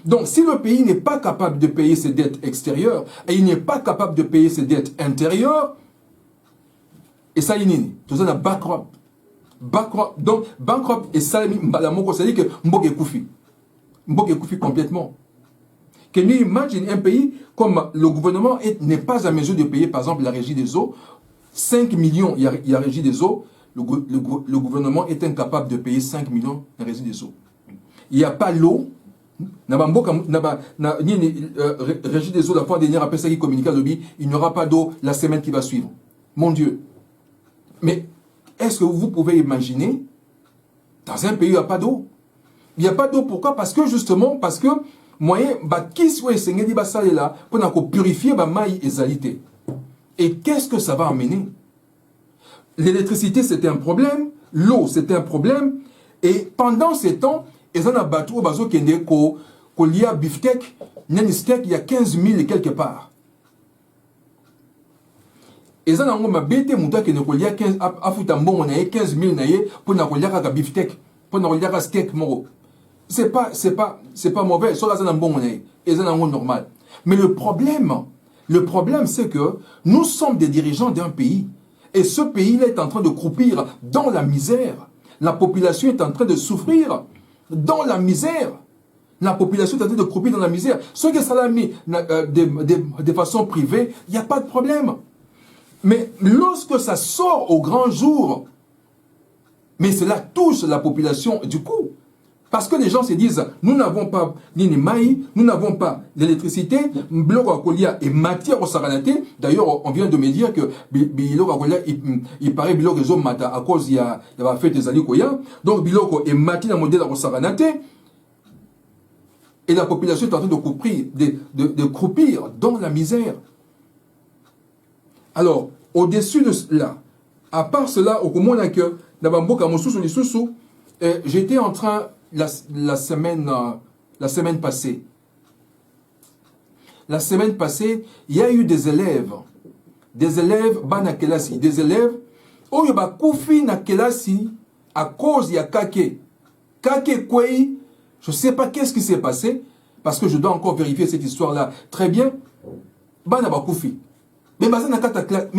Donc, si le pays n'est pas capable de payer ses dettes extérieures et il n'est pas capable de payer ses dettes intérieures, et ça, il y a bankrupt. Donc, bankrupt et ça, c'est-à-dire que Mboge Koufi. Mboge Koufi complètement. Que nous imagine un pays comme le gouvernement n'est pas à mesure de payer, par exemple, la régie des eaux. 5 millions, il y a la régie des eaux. Le gouvernement est incapable de payer 5 millions de régie des eaux. Il n'y a pas l'eau. Régie des eaux, la fois dernière, après ça qui communique à l'objet, il n'y aura pas d'eau la semaine qui va suivre. Mon Dieu. Mais est-ce que vous pouvez imaginer, dans un pays où il n'y a pas d'eau? Il n'y a pas d'eau, pourquoi? Parce que justement, parce que moyen, qui soit essayé là pour purifier ma maille égalité. Et qu'est-ce que ça va amener? L'électricité, c'était un problème, l'eau, c'était un problème, et pendant ces temps, ils ont abattu au bateau qui est lié à Biftec, il y a 15 000 et quelque part. Et ça, on a bêté mouta qui ne lié à 15 000 pour na Biftec, pour na steak moro. C'est pas mauvais, ça c'est un bon monnaie, et c'est un normal. Mais le problème, c'est que nous sommes des dirigeants d'un pays, et ce pays-là est en train de croupir dans la misère. La population est en train de souffrir dans la misère. La population est en train de croupir dans la misère. Ceux qui sont mis de façon privée, il n'y a pas de problème. Mais lorsque ça sort au grand jour, mais cela touche la population du coup. Parce que les gens se disent, nous n'avons pas Ninimaï, nous n'avons pas d'électricité, Biloko Akolia est matière au Saranate. D'ailleurs, on vient de me dire que Biloko Akolia, il paraît Biloko Rezo Mata à cause il y a fait des années Koya. Donc Biloko est matière modèle au Saranate. Et la population est en train de croupir dans la misère. Alors, au-dessus de cela, à part cela, au moment que j'étais en train la semaine passée. La semaine passée, il y a eu des élèves, bana kelasi, des élèves, oyo ba koufi na kelasi à cause ya kake. Kake kwei, je ne sais pas qu'est-ce qui s'est passé, parce que je dois encore vérifier cette histoire-là très bien. Bana ba koufi. Mais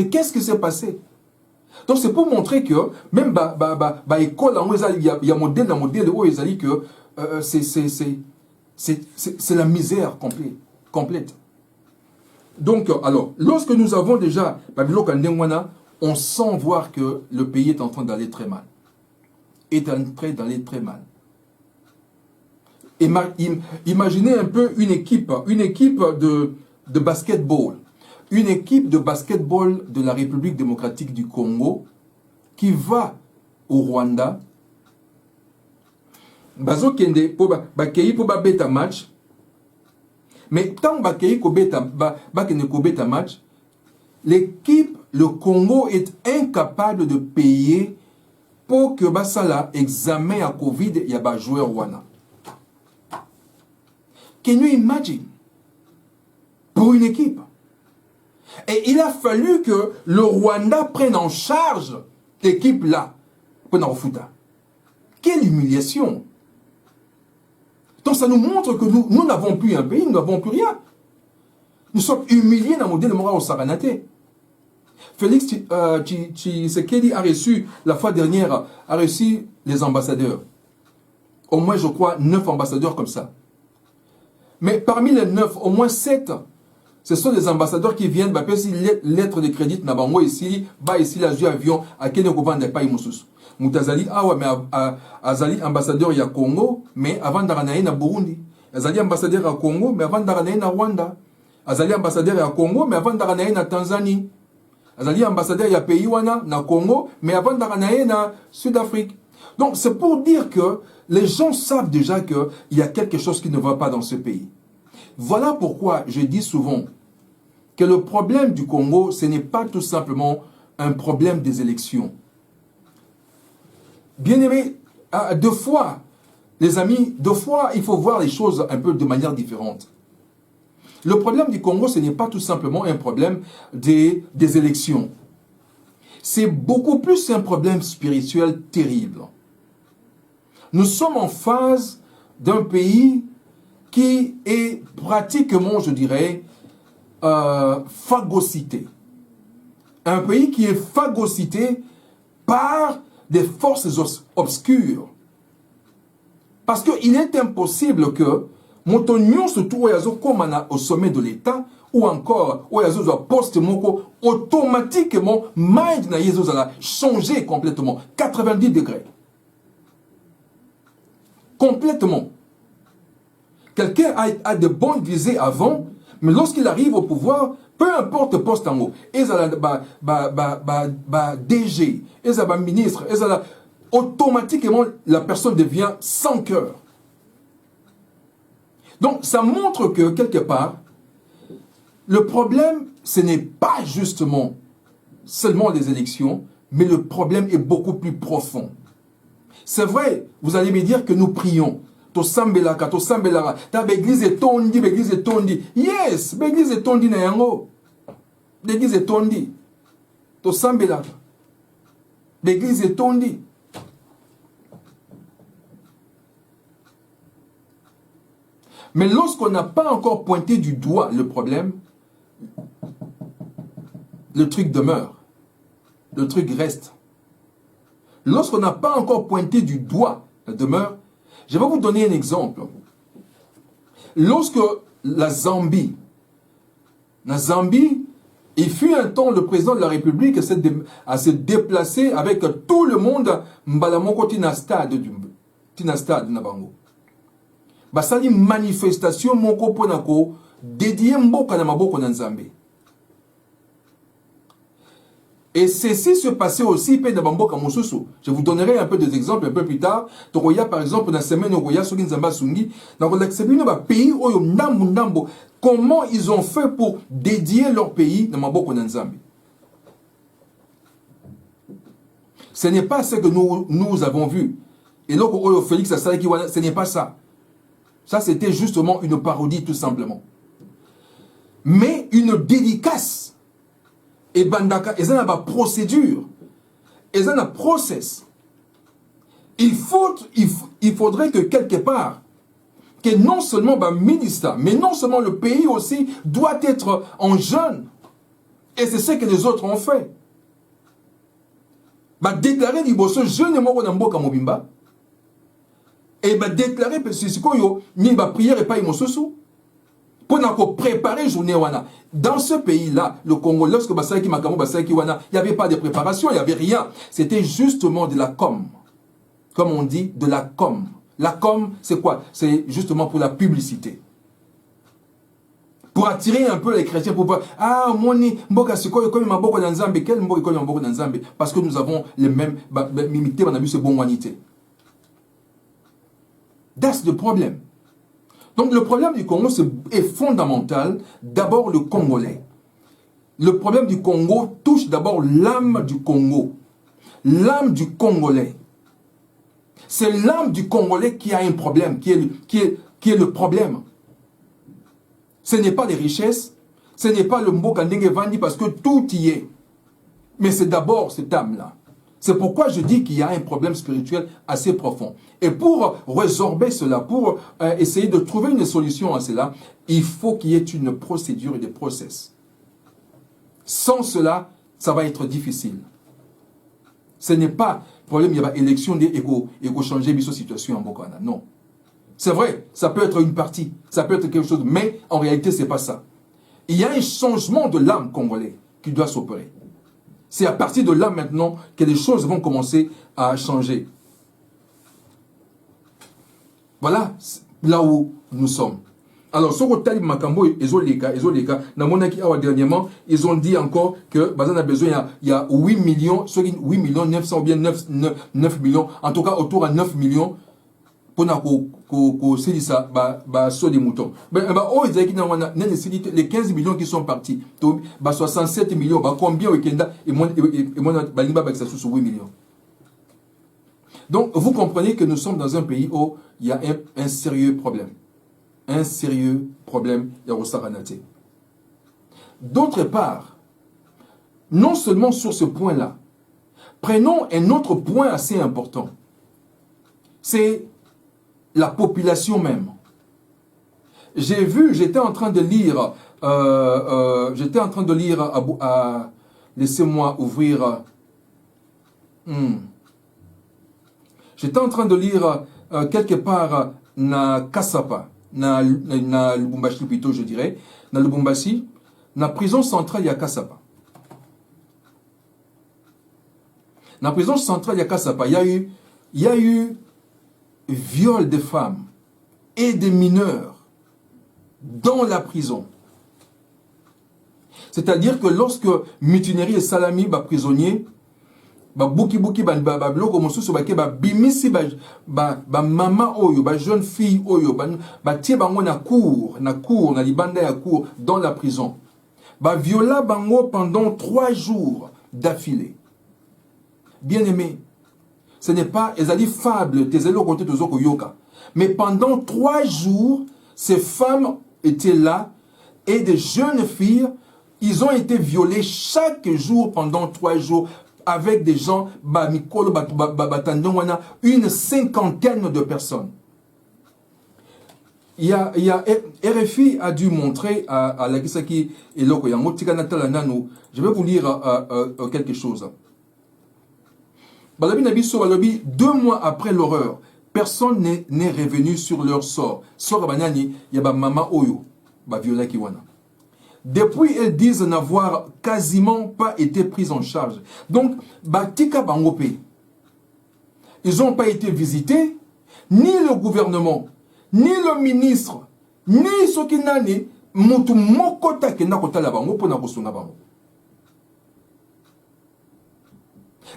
qu'est-ce qui s'est passé? Donc c'est pour montrer que même école il y a modèle où ils ont que c'est la misère complète. Donc alors lorsque nous avons déjà on sent voir que le pays est en train d'aller très mal. Imaginez un peu une équipe de basketball. Une équipe de basketball de la République démocratique du Congo qui va au Rwanda. Bazo kende pour beta match. Mais tant bakei ko beta match, l'équipe, le Congo est incapable de payer pour que basala examen à Covid y a ba joueur Rwanda. Can you imagine? Pour une équipe. Et il a fallu que le Rwanda prenne en charge l'équipe-là pour nous foutre. Quelle humiliation! Donc ça nous montre que nous n'avons plus un pays, nous n'avons plus rien. Nous sommes humiliés dans le modèle moral au Saranate. Félix Tshisekedi a reçu, la fois dernière, a reçu les ambassadeurs. Au moins, je crois, 9 ambassadeurs comme ça. Mais parmi les 9, au moins 7, ce sont des ambassadeurs qui viennent, bah, si lettre de crédit, nabango ici, bah, ici, la jeu avion, à quel niveau n'est pas imoussous. Moutazali, ah ouais, mais Azali, ambassadeur, il y a Congo, mais avant d'aranaï, na Burundi. Azali, ambassadeur à Congo, mais avant d'aranaï, na Rwanda. Azali, ambassadeur à Congo, mais avant d'aranaï, na Tanzanie. Azali, ambassadeur, il y a pays, na Congo, mais avant d'aranaï, na Sud-Afrique. Donc, c'est pour dire que les gens savent déjà qu'il y a quelque chose qui ne va pas dans ce pays. Voilà pourquoi je dis souvent que le problème du Congo, ce n'est pas tout simplement un problème des élections. Bien aimé, deux fois, les amis, deux fois, il faut voir les choses un peu de manière différente. Le problème du Congo, ce n'est pas tout simplement un problème des élections. C'est beaucoup plus un problème spirituel terrible. Nous sommes en phase d'un pays qui est pratiquement, je dirais, phagocyté. Un pays qui est phagocyté par des forces obscures. Parce qu'il est impossible que Montonion se trouve au sommet de l'État ou encore au poste automatiquement mind na changer complètement 90 degrés. Complètement. Quelqu'un a de bonnes visées avant, mais lorsqu'il arrive au pouvoir, peu importe le poste en haut, DG, ministre, automatiquement la personne devient sans cœur. Donc ça montre que quelque part, le problème, ce n'est pas justement seulement les élections, mais le problème est beaucoup plus profond. C'est vrai, vous allez me dire que nous prions. To sambelaka, ta l'église est tondi, l'église est tondi. Yes, l'église est tondi na yango. L'église est tondi. To sambelaka. L'église est tondi. Mais lorsqu'on n'a pas encore pointé du doigt le problème, le truc demeure. Le truc reste. Lorsqu'on n'a pas encore pointé du doigt la demeure, je vais vous donner un exemple. Lorsque la Zambie, il fut un temps le président de la République à se déplacer avec tout le monde mbalamoko tina stade nabango. Basali manifestation moko ponako dédié mboka na maboko na Nzambe. Et ceci se passait aussi pe na bamboka mosusu. Je vous donnerai un peu des exemples un peu plus tard. Toroya par exemple na semaine Ogoya soki Nzamba sungi na kolakisebino ba pays oyo ndambo comment ils ont fait pour dédier leur pays na maboko na Nzambe. Ce n'est pas ce que nous avons vu. Et donc oyo Félix Asalaki wana, ce n'est pas ça. Ça c'était justement une parodie tout simplement. Mais une dédicace. Et bandaka, et ça n'a pas procédure, et ça n'a process. Il faudrait que quelque part, que non seulement le ministre, mais non seulement le pays aussi doit être en jeûne. Et c'est ce que les autres ont fait. Déclarer liboso jeûne moko na mboka mobimba. Et déclarer que c'est quoi yo ni prière et pas imososo. Pour préparer journée wana. Dans ce pays-là, le Congo, lorsque Basaki Makamo Basaki wana, il n'y avait pas de préparation, il n'y avait rien. C'était justement de la com. Comme on dit, de la com. La com, c'est quoi? C'est justement pour la publicité. Pour attirer un peu les chrétiens, pour voir, ah, moni, mboka siko, comme ma boko dans Zambé, quel mboka comme ma boko dans Zambé? Parce que nous avons les mêmes, mimité, on a vu ce bon humanité. That's the problem. Donc le problème du Congo est fondamental. D'abord le Congolais. Le problème du Congo touche d'abord l'âme du Congo. L'âme du Congolais. C'est l'âme du Congolais qui a un problème, qui est le problème. Ce n'est pas les richesses, ce n'est pas le Mboka Ndenge Vandi parce que tout y est. Mais c'est d'abord cette âme-là. C'est pourquoi je dis qu'il y a un problème spirituel assez profond. Et pour résorber cela, pour essayer de trouver une solution à cela, il faut qu'il y ait une procédure et des process. Sans cela, ça va être difficile. Ce n'est pas le problème, il y a élection et changer la situation en Bokana. Non. C'est vrai, ça peut être une partie, ça peut être quelque chose, mais en réalité, ce n'est pas ça. Il y a un changement de l'âme congolais qui doit s'opérer. C'est à partir de là maintenant que les choses vont commencer à changer. Voilà là où nous sommes. Alors, ce que Makambo et Zoleka, dernièrement, ils ont dit encore que on a besoin, il y a 8 millions, 8 millions 900 ou bien 9 millions, en tout cas autour de 9 millions pour ça, sur des moutons. Les 15 millions qui sont partis, 67 millions, combien au Kenya et moi, 8 millions. Donc, vous comprenez que nous sommes dans un pays où il y a un sérieux problème. Un sérieux problème, d'autre part, non seulement sur ce point-là, prenons un autre point assez important. C'est la population même. J'étais en train de lire, laissez-moi ouvrir, j'étais en train de lire quelque part na Kasapa, na Lubumbashi plutôt je dirais, na Lubumbashi, na prison centrale ya Kasapa. Na prison centrale ya Kasapa, il y a eu viol de femmes et de mineurs dans la prison. C'est-à-dire que lorsque Mutinerie et Salami, prisonniers, buki bloko mosusu bimisi mama oyo jeune fille oyo tie bango na cour na libanda ya cour dans la prison viola bango pendant 3 jours d'affilée. Bien aimé, ce n'est pas ezali fable tezelo côté tozoko yoka, mais pendant 3 jours ces femmes étaient là et des jeunes filles, ils ont été violés chaque jour pendant 3 jours avec des gens, une 50aine de personnes. RFI a dû montrer à la Gisaki et Loko Yango, je vais vous lire quelque chose. 2 mois après l'horreur, personne n'est revenu sur leur sort. Mama Oyo, viola kiwana. Depuis, elles disent n'avoir quasiment pas été prises en charge. Donc, Batika Bangope, ils n'ont pas été visités, ni le gouvernement, ni le ministre, ni Sokinani, Mutu Mokota Kenakota Labango pour Nakosuna Bango.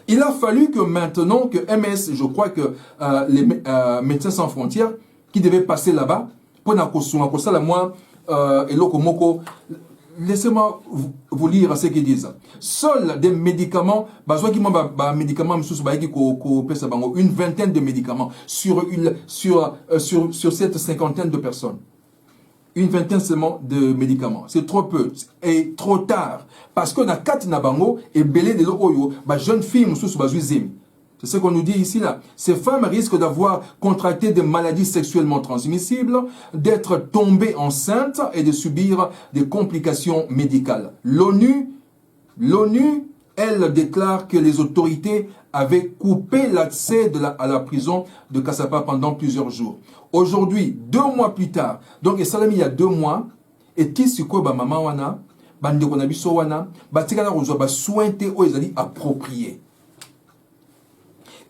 Il a fallu que maintenant que MS, je crois que les Médecins Sans Frontières, qui devaient passer là-bas, pour Nakosuna Kosala, moi, et Lokomoko, laissez-moi vous lire ce qu'ils disent. Seuls des médicaments, une vingtaine de médicaments sur cette 50aine de personnes. Une vingtaine seulement de médicaments. C'est trop peu et trop tard. Parce que na kat na bango et belé de l'oyo, jeune fille c'est ce qu'on nous dit ici là. Ces femmes risquent d'avoir contracté des maladies sexuellement transmissibles, d'être tombées enceintes et de subir des complications médicales. L'ONU, elle déclare que les autorités avaient coupé l'accès à la prison de Kasapa pendant plusieurs jours. Aujourd'hui, 2 mois plus tard, donc et Salami il y a 2 mois, et Tisuko maman wana, bandeko na biso wana, batikala kozwa ba sointe o ezali approprié.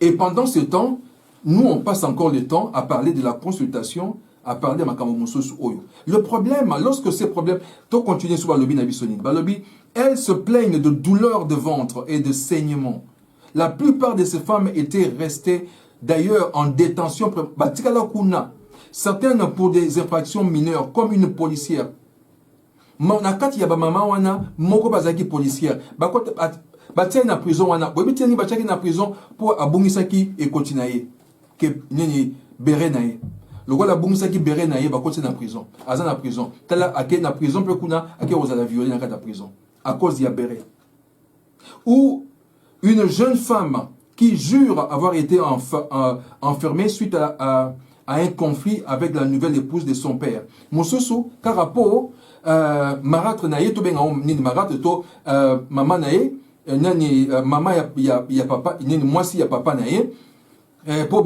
Et pendant ce temps, nous on passe encore le temps à parler de la consultation, à parler de Makamomoso Oyo. Le problème, lorsque ces problèmes, tout continue sur Balobi Nabisonine, Balobi, elles se plaignent de douleurs de ventre et de saignements. La plupart de ces femmes étaient restées d'ailleurs en détention. Certaines pour des infractions mineures, comme une policière. Nakati ya ba mama wana moko bazaki policière. Batia na prison wana. Bobi tiani batia na prison pour abungisaki et continuer. Que nini bere nae. Le gars la bungisaki bere nae ba continuer na prison. Aza na prison. Tala ake na prison pe kuna ake oza la violer na kata prison à cause ya bere. Ou une jeune femme qui jure avoir été enfermée suite à un conflit avec la nouvelle épouse de son père. Mosusu karapo maratre nae to benga nini maratre to mama nae maman il y a papa, moi si il y a papa naïe, pour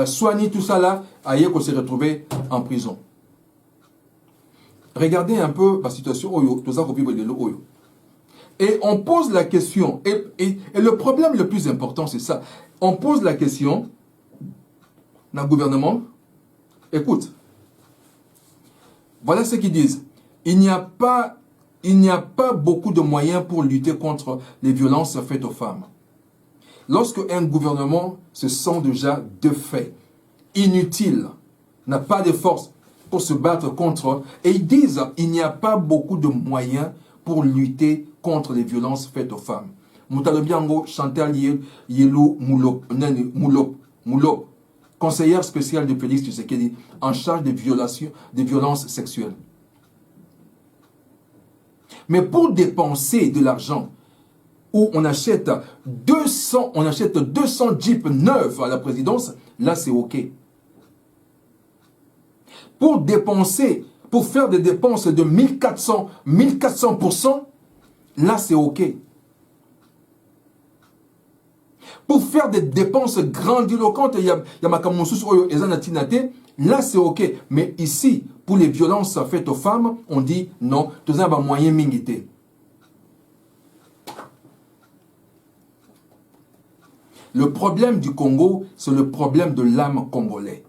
soigner tout ça là, ailleurs qu'on se retrouver en prison. Regardez un peu la situation oyo, tout ça qu'on vit de l'eau. Et on pose la question, et le problème le plus important c'est ça, on pose la question dans le gouvernement, écoute, voilà ce qu'ils disent, il n'y a pas beaucoup de moyens pour lutter contre les violences faites aux femmes. Lorsque un gouvernement se sent déjà de fait inutile, n'a pas de force pour se battre contre, et ils disent il n'y a pas beaucoup de moyens pour lutter contre les violences faites aux femmes. Moutalobiango Chantal Yelou Moulop, conseillère spéciale de Félix Tshisekedi en charge des violences sexuelles. Mais pour dépenser de l'argent, où on achète 200 jeeps neufs à la présidence, là c'est ok. Pour dépenser, pour faire des dépenses de 1400%, là c'est ok. Pour faire des dépenses grandiloquentes, là c'est ok. Mais ici, pour les violences faites aux femmes, on dit non, tout ça va moyen mingité. Le problème du Congo, c'est le problème de l'âme congolais.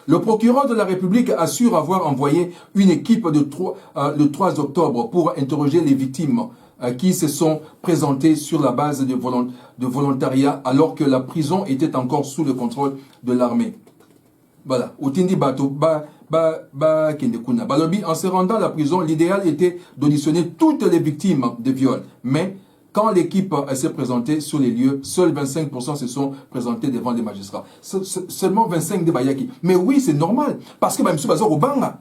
Le procureur de la République assure avoir envoyé une équipe le 3 octobre pour interroger les victimes qui se sont présentées sur la base de volontariat alors que la prison était encore sous le contrôle de l'armée. Voilà. En se rendant à la prison, l'idéal était d'auditionner toutes les victimes de viol. Mais quand l'équipe s'est présentée sur les lieux, seuls 25% se sont présentés devant les magistrats. Seulement 25 de Bayaki. Mais oui, c'est normal. Parce que même si au banga.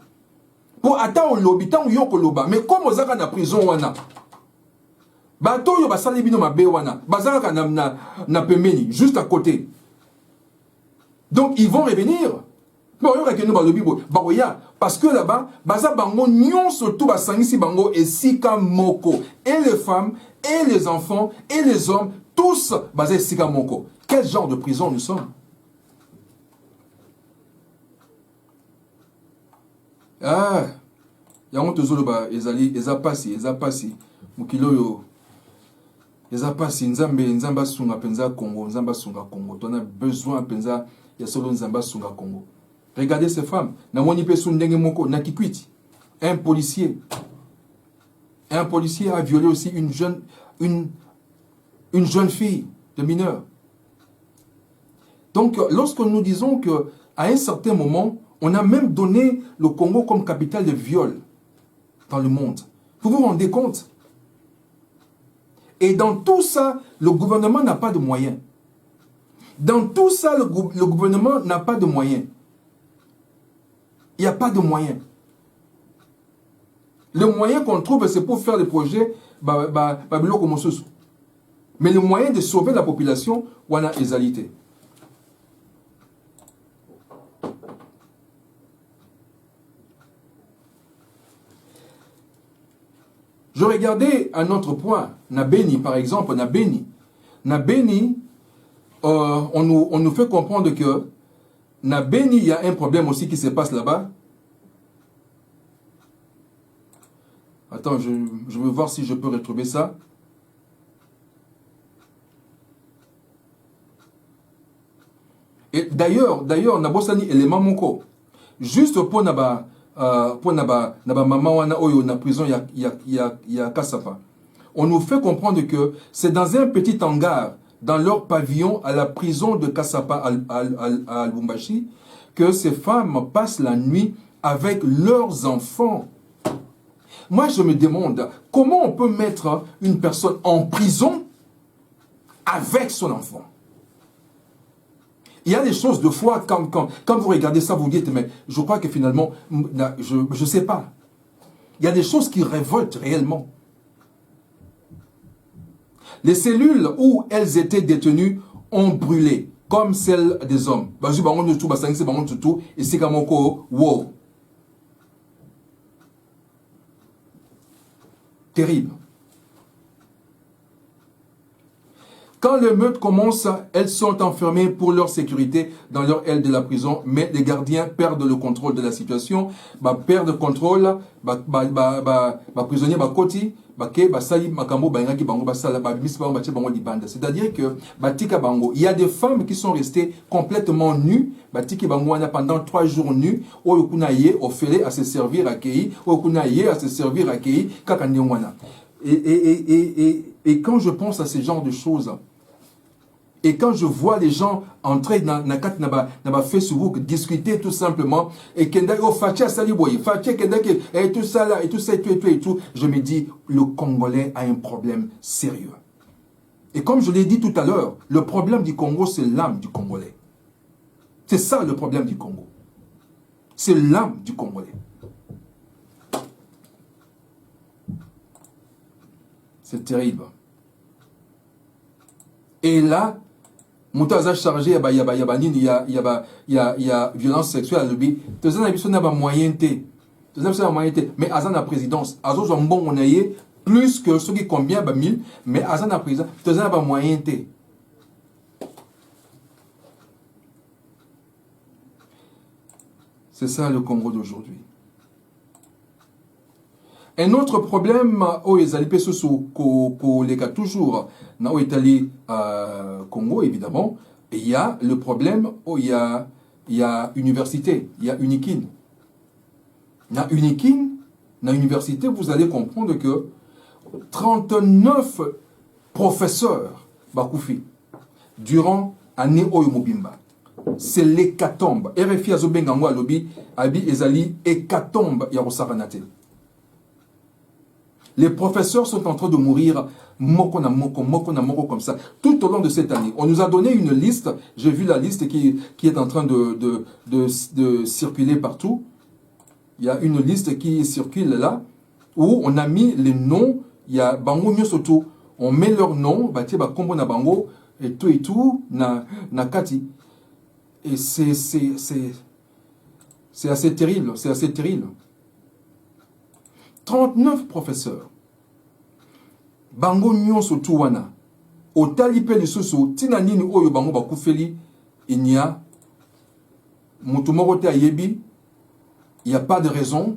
Pour attendre lobby, tant yoko loba. Mais comme on a na prison wana. Bato yo basali bino mabe wana. Bazaka na pemeni juste à côté. Donc ils vont revenir. Parce que là-bas, baza bango nyon surtout basangisi bango et sika moko. Et les femmes, et les enfants, et les hommes, tous basés sika moko. Quel genre de prison nous sommes? Ah, yango tozoloba eza pasi. Mukilo yo. Eza pasi nzamba sunga penza Congo, nzamba sunga Congo. On a besoin penza ya solo nzamba sunga Congo. Regardez ces femmes. Un policier a violé aussi une jeune fille de mineur. Donc, lorsque nous disons qu'à un certain moment, on a même donné le Congo comme capitale de viol dans le monde. Vous vous rendez compte? Et dans tout ça, le gouvernement n'a pas de moyens. Dans tout ça, le gouvernement n'a pas de moyens. Il n'y a pas de moyens. Le moyen qu'on trouve, c'est pour faire des projets. Mais le moyen de sauver la population, on a égalité. Je regardais un autre point. Nabeni, par exemple, Nabeni, on nous fait comprendre que Nabeni, il y a un problème aussi qui se passe là-bas. Attends, je veux voir si je peux retrouver ça. Et d'ailleurs, Nabosani élément moko. Juste pour naba maman wana oyo na prison ya Kassafa. On nous fait comprendre que c'est dans un petit hangar dans leur pavillon à la prison de Kassapa à Lubumbashi, que ces femmes passent la nuit avec leurs enfants. Moi, je me demande, comment on peut mettre une personne en prison avec son enfant? Il y a des choses de foi, quand vous regardez ça, vous dites, mais je crois que finalement, je ne sais pas. Il y a des choses qui révoltent réellement. Les cellules où elles étaient détenues ont brûlé, comme celles des hommes. Terrible. Quand les meutes commencent, elles sont enfermées pour leur sécurité dans leur aile de la prison, mais les gardiens perdent le contrôle de la situation, perdent le contrôle, prisonnier, koti, c'est-à-dire que il y a des femmes qui sont restées complètement nues pendant 3 jours nues, offrées à se servir accueillis, à se servir accueillis, et quand je pense à ce genre de choses, et quand je vois les gens entrer dans Facebook, discuter tout simplement, et tout ça là, et tout ça, et tout, je me dis, le Congolais a un problème sérieux. Et comme je l'ai dit tout à l'heure, le problème du Congo, c'est l'âme du Congolais. C'est ça le problème du Congo. C'est l'âme du Congolais. C'est terrible. Et là, Moutaza chargé, il y a violence sexuelle à l'objet. Tout ça, il y a moyenneté. Mais à la présidence, à un bon on a plus que ceux qui combien 1000, mais à la présidence, tout ça, il y a moyenneté. C'est ça le Congo d'aujourd'hui. Un autre problème, toujours dans l'Italie, Congo évidemment, il y a le problème où il y a université, il y a Unikin. Dans Unikin, dans l'université, vous allez comprendre que 39 professeurs bakoufi durant l'année Oyomobimba. C'est l'hécatombe. RFI Azobengango Alobi, Abi Ezali, hécatombe Yarosaranate. Les professeurs sont en train de mourir moko na moko comme ça, tout au long de cette année. On nous a donné une liste, j'ai vu la liste qui est en train de circuler partout. Il y a une liste qui circule là, où on a mis les noms, il y a Bango Nyosoto, on met leur nom, Batie Bakombo na Bango, et tout, na Kati. Et c'est assez terrible, c'est assez terrible. 39 professeurs. Bango nyonso tuwana. Otali pe lisusu tina nini oyo bango bakufeli inya mutu moko te ayebi. Il n'y a pas de raison.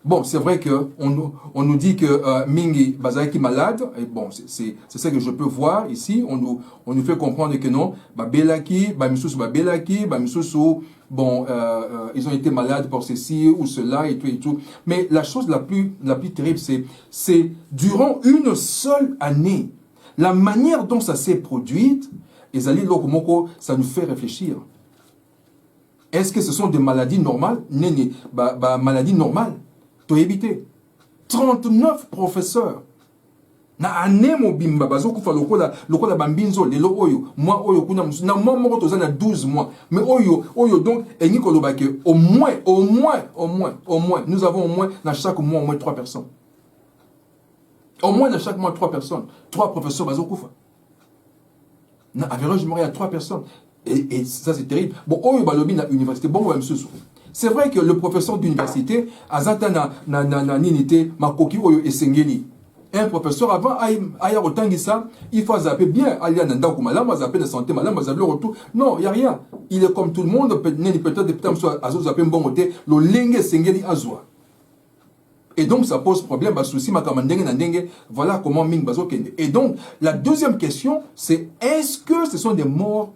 Bon, c'est vrai que on nous dit que Mingi Bazaki malade, et bon, c'est ça que je peux voir ici. On nous fait comprendre que non, Belaki, Belaki, bon, ils ont été malades pour ceci ou cela et tout. Mais la chose la plus terrible, c'est durant une seule année, la manière dont ça s'est produit, Ezali Lokomoko, ça nous fait réfléchir. Est-ce que ce sont des maladies normales? Néné, maladies normales. To éviter. 39 professeurs. Na ane mo bimba bazo kufa lokola bambinzo lelo oyo moi oyo kuna na moi moko toza na 12 mois mais oyo donc engi kolobake au moins nous avons au moins dans chaque mois au moins 3 personnes. Au moins dans chaque mois 3 personnes, 3 professeurs bazo kufa. Na average mort il y a 3 personnes et ça c'est terrible. Bon oyo balobi na université bon même sous. C'est vrai que le professeur d'université, azata na ninité, makoki oyo esengeni. Un professeur avant, aya otangisa, il faut zapper bien, alia nanda kumalama, zapper de santé, malama, zapper le retour. Non, il n'y a rien. Il est comme tout le monde, peut-être soit azo zapper bon côté, le lenge sengeni azwa. Et donc ça pose problème, bah souci makamandenge nandenge, voilà comment ming bazo kende. Et donc la deuxième question, c'est est-ce que ce sont des morts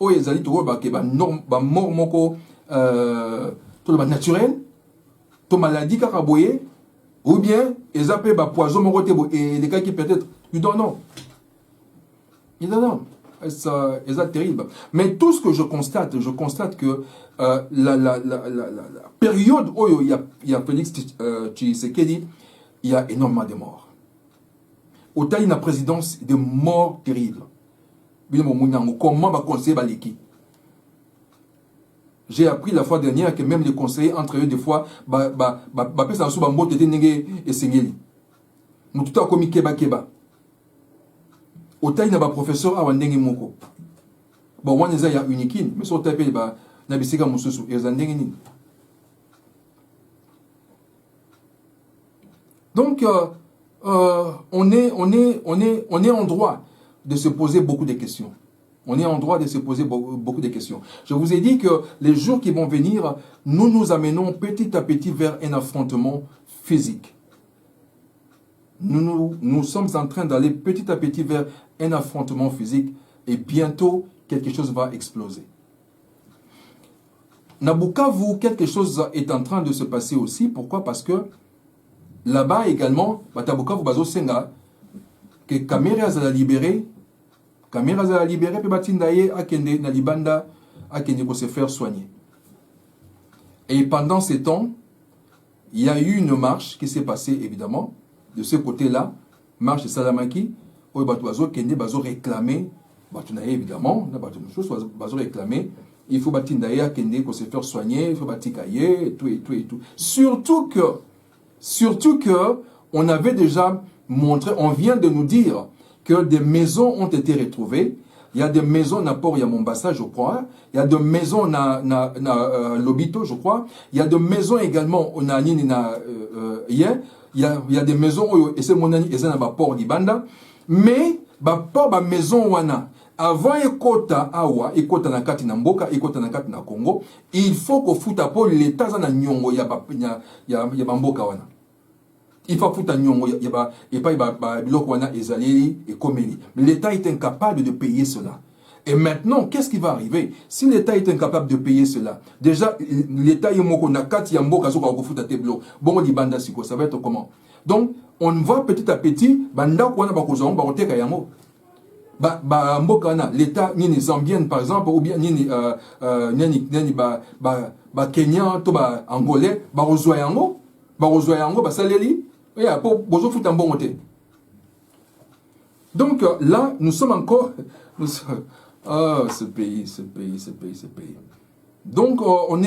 oyezali to ba ke ba mort moko tout le naturel, tout maladie kakaboye, ou bien ils appellent poison et les cas qui peut-être ils donnent non. Ils donnent non. C'est terrible. Mais tout ce que je constate que la période où il y a Félix Tshisekedi, il y a énormément de morts. Au taille de la présidence, des morts terribles. Comment va conseiller Baliki? J'ai appris la fois dernière que même les conseillers entre eux des fois pesa so ba mbote te ndenge esengeli. Mututa komi keba. Otai na ba professeur awa ndenge moko. Bon wana eza ya unikin, mais so tape ba na bisika mususu eza ndenge nini. Donc on est en droit de se poser beaucoup de questions. On est en droit de se poser beaucoup de questions. Je vous ai dit que les jours qui vont venir, nous nous amenons petit à petit vers un affrontement physique. Nous sommes en train d'aller petit à petit vers un affrontement physique et bientôt, quelque chose va exploser. Nabukavu, quelque chose est en train de se passer aussi. Pourquoi? Parce que là-bas également, Batabukavu Bazo Senga, que Kamere a libéré, Kamere a libéré, puis Batindaye Akende, Nalibanda, Akende pour se faire soigner. Et pendant ces temps, il y a eu une marche qui s'est passée évidemment, de ce côté-là, marche de Salamaki, où Bazo Kende, Bazo réclamé, Batunaye évidemment, Bazo réclamé, il faut Batindaye Akende pour se faire soigner, il faut Batikaye, et tout, et tout, et tout. Surtout que, on avait déjà montré, on vient de nous dire que des maisons ont été retrouvées. Il y a des maisons à Port, il y a Mombasa, je crois. Il y a des maisons à Lobito, je crois. Il y a des maisons également au Nani, il y a des maisons, et c'est mon ami, et c'est dans Port d'Ibanda. Mais, Port, maison, wana. Avant ekota awa, ekota na kati na mboka, ekota na kati na Congo, il faut que futa po l'État za na nyongo ya mboka wana. Il faut futa nyongo ya ba biloko wana ezali et komeli. L'État est incapable de payer cela. Et maintenant, qu'est-ce qui va arriver? Si l'État est incapable de payer cela, déjà l'État yomoko na kati ya mboka zo ko futa teblo. Bongo libanda siko, ça va être comment? Donc, on voit petit à petit banda ko wana ba ko zongo ba ko teka yango. L'État nini zambienne par exemple ou bien nini Kenyan to angolais rozwa yango saleli ya po bozo futa mbongo te. Donc là nous sommes encore ce pays. Donc on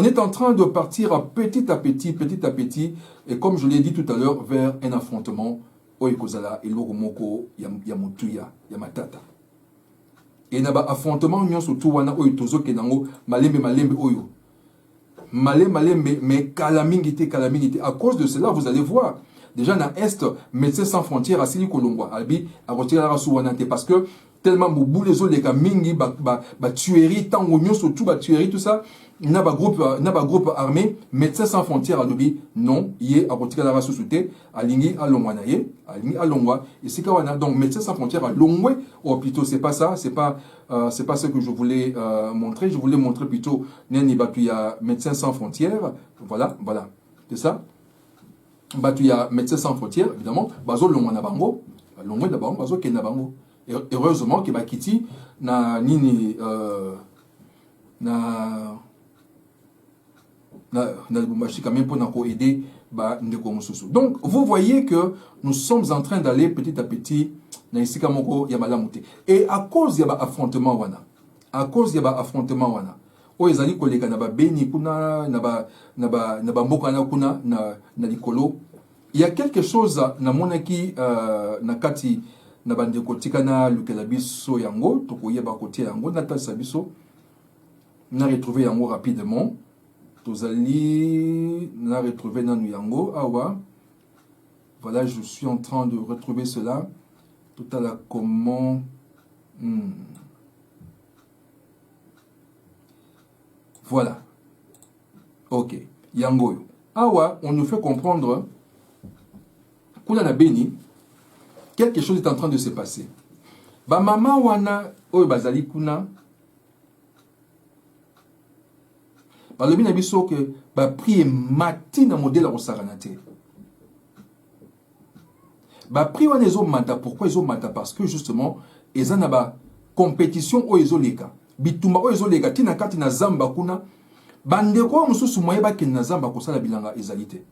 est en train de partir petit à petit et comme je l'ai dit tout à l'heure vers un affrontement Oikozala et Loromoko Yamutuya Yamatata. Et naba affrontement nyon surtout wana oitozo kenango malembe oyo. Malembe mais kalamingité. À cause de cela, vous allez voir. Déjà dans Est, Médecins sans frontières à Sili Kolongwa, Albi, à retirer la race parce que tellement boubou les autres les gars mingi tuerie tango nyon surtout tuerie tout ça. N'a pas groupe armé, Médecins sans frontières à Lobi, non, yé à retirer la race sous-souté, à Lingi à Longwanaye, à Lingi à Longwa, et c'est Kawana, donc Médecins sans frontières à Longwe, ou plutôt c'est pas ça, c'est pas ce que je voulais montrer, je voulais montrer plutôt Neni Batuya Médecins sans frontières, voilà, c'est ça. Batuya Médecins sans frontières, évidemment, Bazo Longwana Bango, Longwe d'abord, Bazo Kena Bango. Et heureusement que Bakiti na Nini, donc, vous voyez que nous sommes en train d'aller petit à petit et à cause de l'affrontement, il y a quelque chose na monaki na kati na bandeko tikana lukela biso yango tokoyeba kotia yango na tasa biso na retrouver yango rapidement. Tozali na retrouver nanu yango awa. Voilà, je suis en train de retrouver cela. Tout à la comment voilà. OK. Yango. Awa, on nous fait comprendre kuna na beni quelque chose est en train de se passer. Ba mama wana oyo bazali kuna balobi na biso que ba prier matina modèle au saranate. Ba prier wana ezo mata, pourquoi ezo mata? Parce que justement ezana ba compétition o ezo leka. Bitumba o ezo leka tina kati na zamba kuna bandeko mususu moye ba ken na zamba ko sala bilanga ezalité.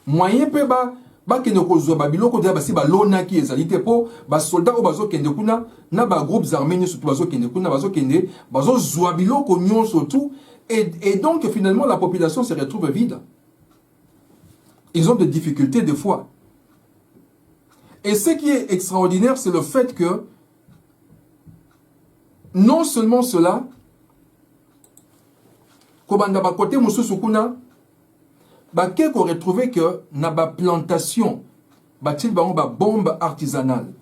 Moye pe ba kende ko zo ba biloko dia ba si ba lona ki ezalité po ba soldat o bazo kende kuna na ba groupes armés surtout bazo kende kuna bazo kende bazo zo biloko nyonso tout. Et donc, finalement, la population se retrouve vide. Ils ont des difficultés des fois. Et ce qui est extraordinaire, c'est le fait que, non seulement cela, Kobanda Bakote Moussou Sukuna, Bakeko retrouvé que na ba plantation, batil bango ba bombe artisanale.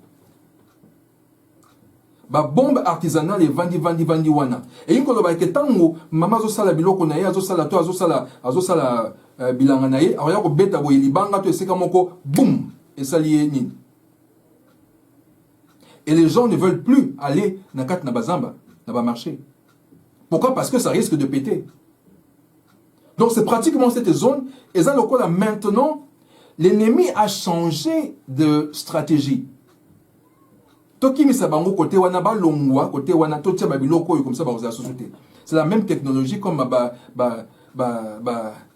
Ba bombe artisanale et vandi wana. Et yinko loba ke tango mama zo sala biloko na ye azo sala bilanga na ye akoya ko beta boye libanga to eseka moko boum et salié nini. Et les gens ne veulent plus aller na kat na bazamba na ba marché. Pourquoi? Parce que ça risque de péter. Donc c'est pratiquement cette zone et ça lokola maintenant l'ennemi a changé de stratégie. Toki misa bango côté wana ba longwa côté wana totia ba biloko comme ça ba za société. C'est la même technologie comme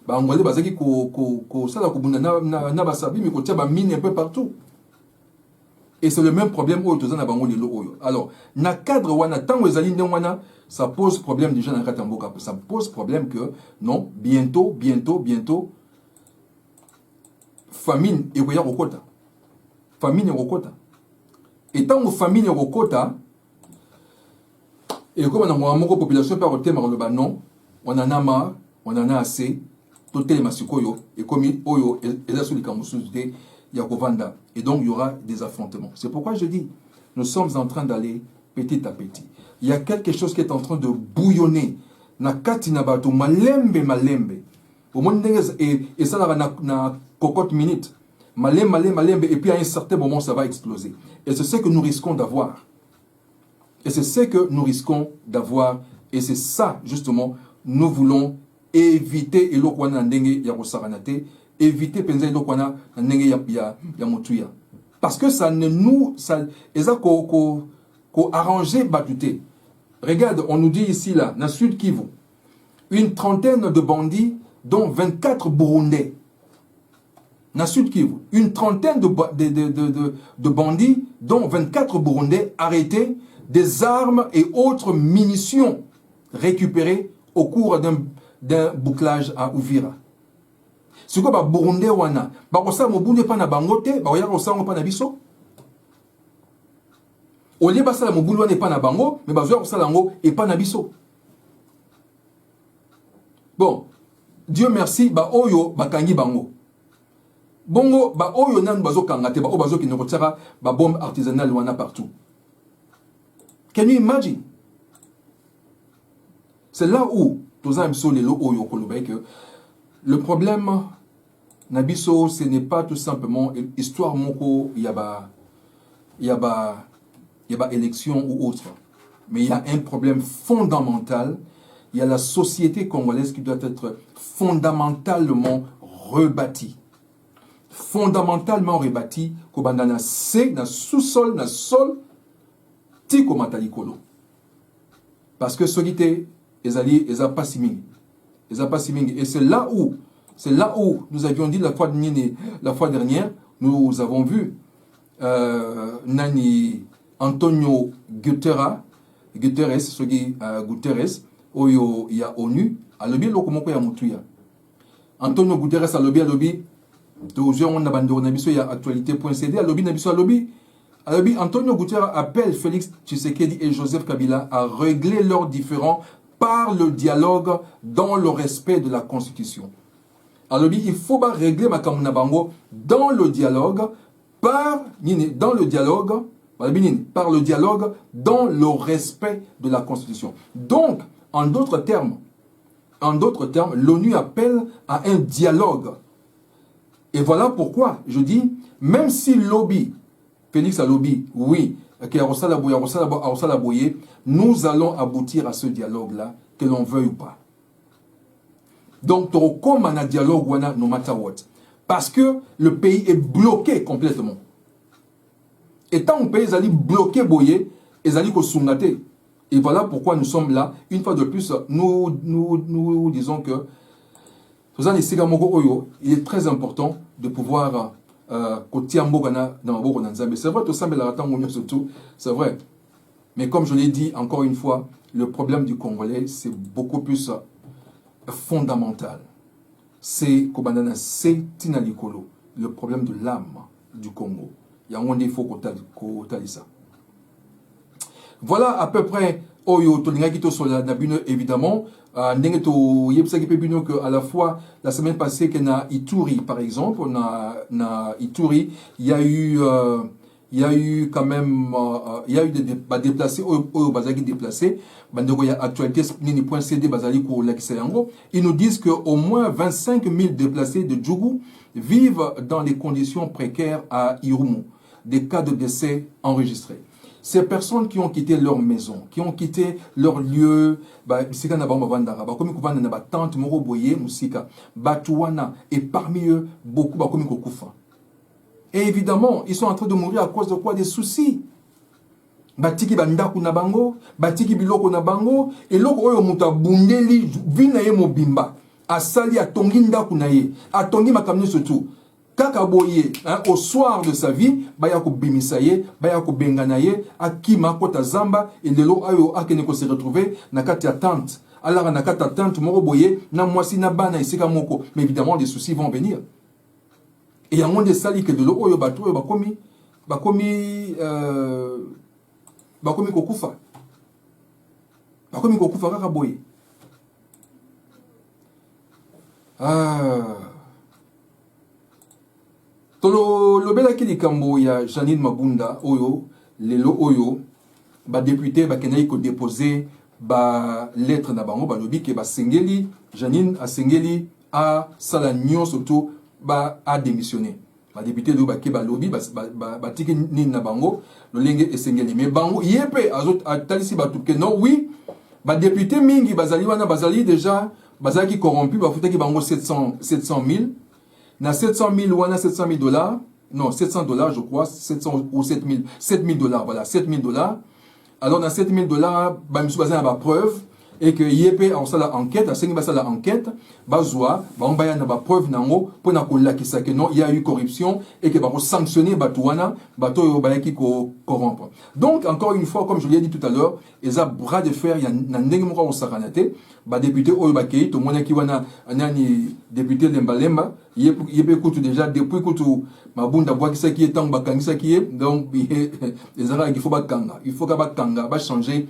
angolais bazaki ko sala ko bunda na ba sabi mais kotia ba mine un peu partout. Et c'est le même problème au tozana bango lelo oyo. Alors, na cadre wana tango ezali ndengwana, ça pose problème déjà na katamboka. Ça pose problème que non, bientôt famine et koya kokota. Famine et kokota. Et tango famine et kokota et comme on a une population par le thème non, on en a marre, on en a assez. Tout est masikoyo et comme oyo et là sur les kamusuté Yakovanda. Et donc, il y aura des affrontements. C'est pourquoi je dis, nous sommes en train d'aller petit à petit. Il y a quelque chose qui est en train de bouillonner. Na katina bato malembe. Au monde et ça na cocotte minute. Malembe. Et puis à un certain moment, ça va exploser. Et c'est ce que nous risquons d'avoir. Et c'est ça, justement, nous voulons éviter. Et l'okwana ndenge yakosaranate. Éviter penser donc on a ya motuya parce que ça ne nous ça ko arranger batute. Regarde, on nous dit ici là dans Sud Kivu une trentaine de bandits dont 24 Burundais. Dans Sud Kivu une trentaine de bandits dont 24 Burundais arrêtés, des armes et autres munitions récupérées au cours d'un bouclage à Uvira. Ce que ba Burundais wana ba ko sa mobunde pa na bangote ba ya ko sa ngo pa na biso au lieu ba sala mobunde wana pa na bango mais ba zo ko sala ngo et pa na biso. Bon, Dieu merci ba oyo ba kangi bango bongo ba oyo nan bazo kangate ba o bazo ki ne ko tsara ba bombe artisanale wana partout. Can you imagine? C'est là où tous un pso lelo oyo ko loba que le problème Nabiso, ce n'est pas tout simplement histoire moko yaba élection ou autre. Mais il y a un problème fondamental. Il y a la société congolaise qui doit être fondamentalement rebâtie. Fondamentalement rebâtie. Kobandana C, dans sous-sol, dans sol, tiko matalikolo. Parce que solité, ezali, eza pas siming. Et c'est là où nous avions dit la fois dernière, nous avons vu Nani Antonio Guterres, oyo ya ONU, a lobby lokomoko ya mutuya. Antonio Guterres a lobby, toujours on a bandé na biso ya actualité.cd, a lobby. Antonio Guterres appelle Félix Tshisekedi et Joseph Kabila à régler leurs différends par le dialogue dans le respect de la Constitution. Alors il faut pas régler ma bango dans le dialogue dans le respect de la Constitution. Donc, en d'autres termes, l'ONU appelle à un dialogue. Et voilà pourquoi je dis, même si lobby, Félix a lobby, oui, nous allons aboutir à ce dialogue-là, que l'on veuille ou pas. Donc, comme un dialogue, no matter what. Parce que le pays est bloqué complètement. Et tant que le pays est bloqué, ils allaient ko-sungate. Et voilà pourquoi nous sommes là. Une fois de plus, nous disons que il est très important de pouvoir c'est vrai, c'est vrai. Mais comme je l'ai dit encore une fois, le problème du Congolais, c'est beaucoup plus fondamental. C'est le problème de l'âme du Congo. Il y a un faut ça. Voilà à peu près oyo tolingaki to sola na bino évidemment ndenge to yebisaki pe bino que à la fois la semaine passée que na Ituri par exemple na Ituri il y a eu quand même il y a eu des déplacés au bazaki déplacés bandeko ya actualité.cd bazali ko lakisa yango. Ils nous disent que au moins 25 000 déplacés de Djougou vivent dans des conditions précaires à Irumu, des cas de décès enregistrés. Ces personnes qui ont quitté leur maison, qui ont quitté leur lieu, et parmi eux, beaucoup, et évidemment, ils sont en train de mourir à cause de quoi? Des soucis. Batiki bandaku na bango, batiki biloko na bango, et loko oyo muta bundeli, vina ye mobimba, asali atongi ndaku na ye, atongi makamne surtout. Kaka boye, au soir de sa vie, baya ko bimisa ye, baya ko bengana ye, akima kota zamba, et lelo ayo akene ko se retrouver na kati ya tante. Alors na kati ya tante moko boye, na mwasi na bana isika moko, mais évidemment des soucis vont venir. Et il y a moins de sali que de l'eau, oyo bato oyo bakomi kokufa. Bakomi kokufa kaka boye. Tolo lobela ki likambo ya Janine Mabunda oyo lelo oyo ba député ba kenai ko déposer ba lettre na bango ba lobi ke ba sengeli Janine a sengeli a sala nyon surtout ba a démissionné. Ba député do ba ke ba lobi ba tiki ni na bango lo lenge esengeli mais bango yepe azot atalisi ba tuke non oui ba député mingi bazali wana bazali déjà bazali corrompu ba futaki bango 700 000 na 700 000 wana 700 000 dollars non 700 dollars je crois 700 ou 7 000 dollars voilà 7 000 dollars alors dans 7 000 dollars ba misu bazali na ba preuve et que yep en sala enquête, à ce niveau la enquête, bazwa, on va y avoir des preuves nango pour na kola qui ça que non, il y a eu corruption et que va sanctionner batouana, bateau yo bayaki ko corrompre. Donc encore une fois, comme je l'ai dit tout à l'heure, les bras de fer, il y a n'engagement moko au saranate, ba député oyo bakei, to mona ki wana nani député Lembalemba, yep écoute déjà depuis que tout mabunda bois qui ça qui est tant bakangisa qui est donc les arabes il faut bakanga, il faut kabakanga, ba changer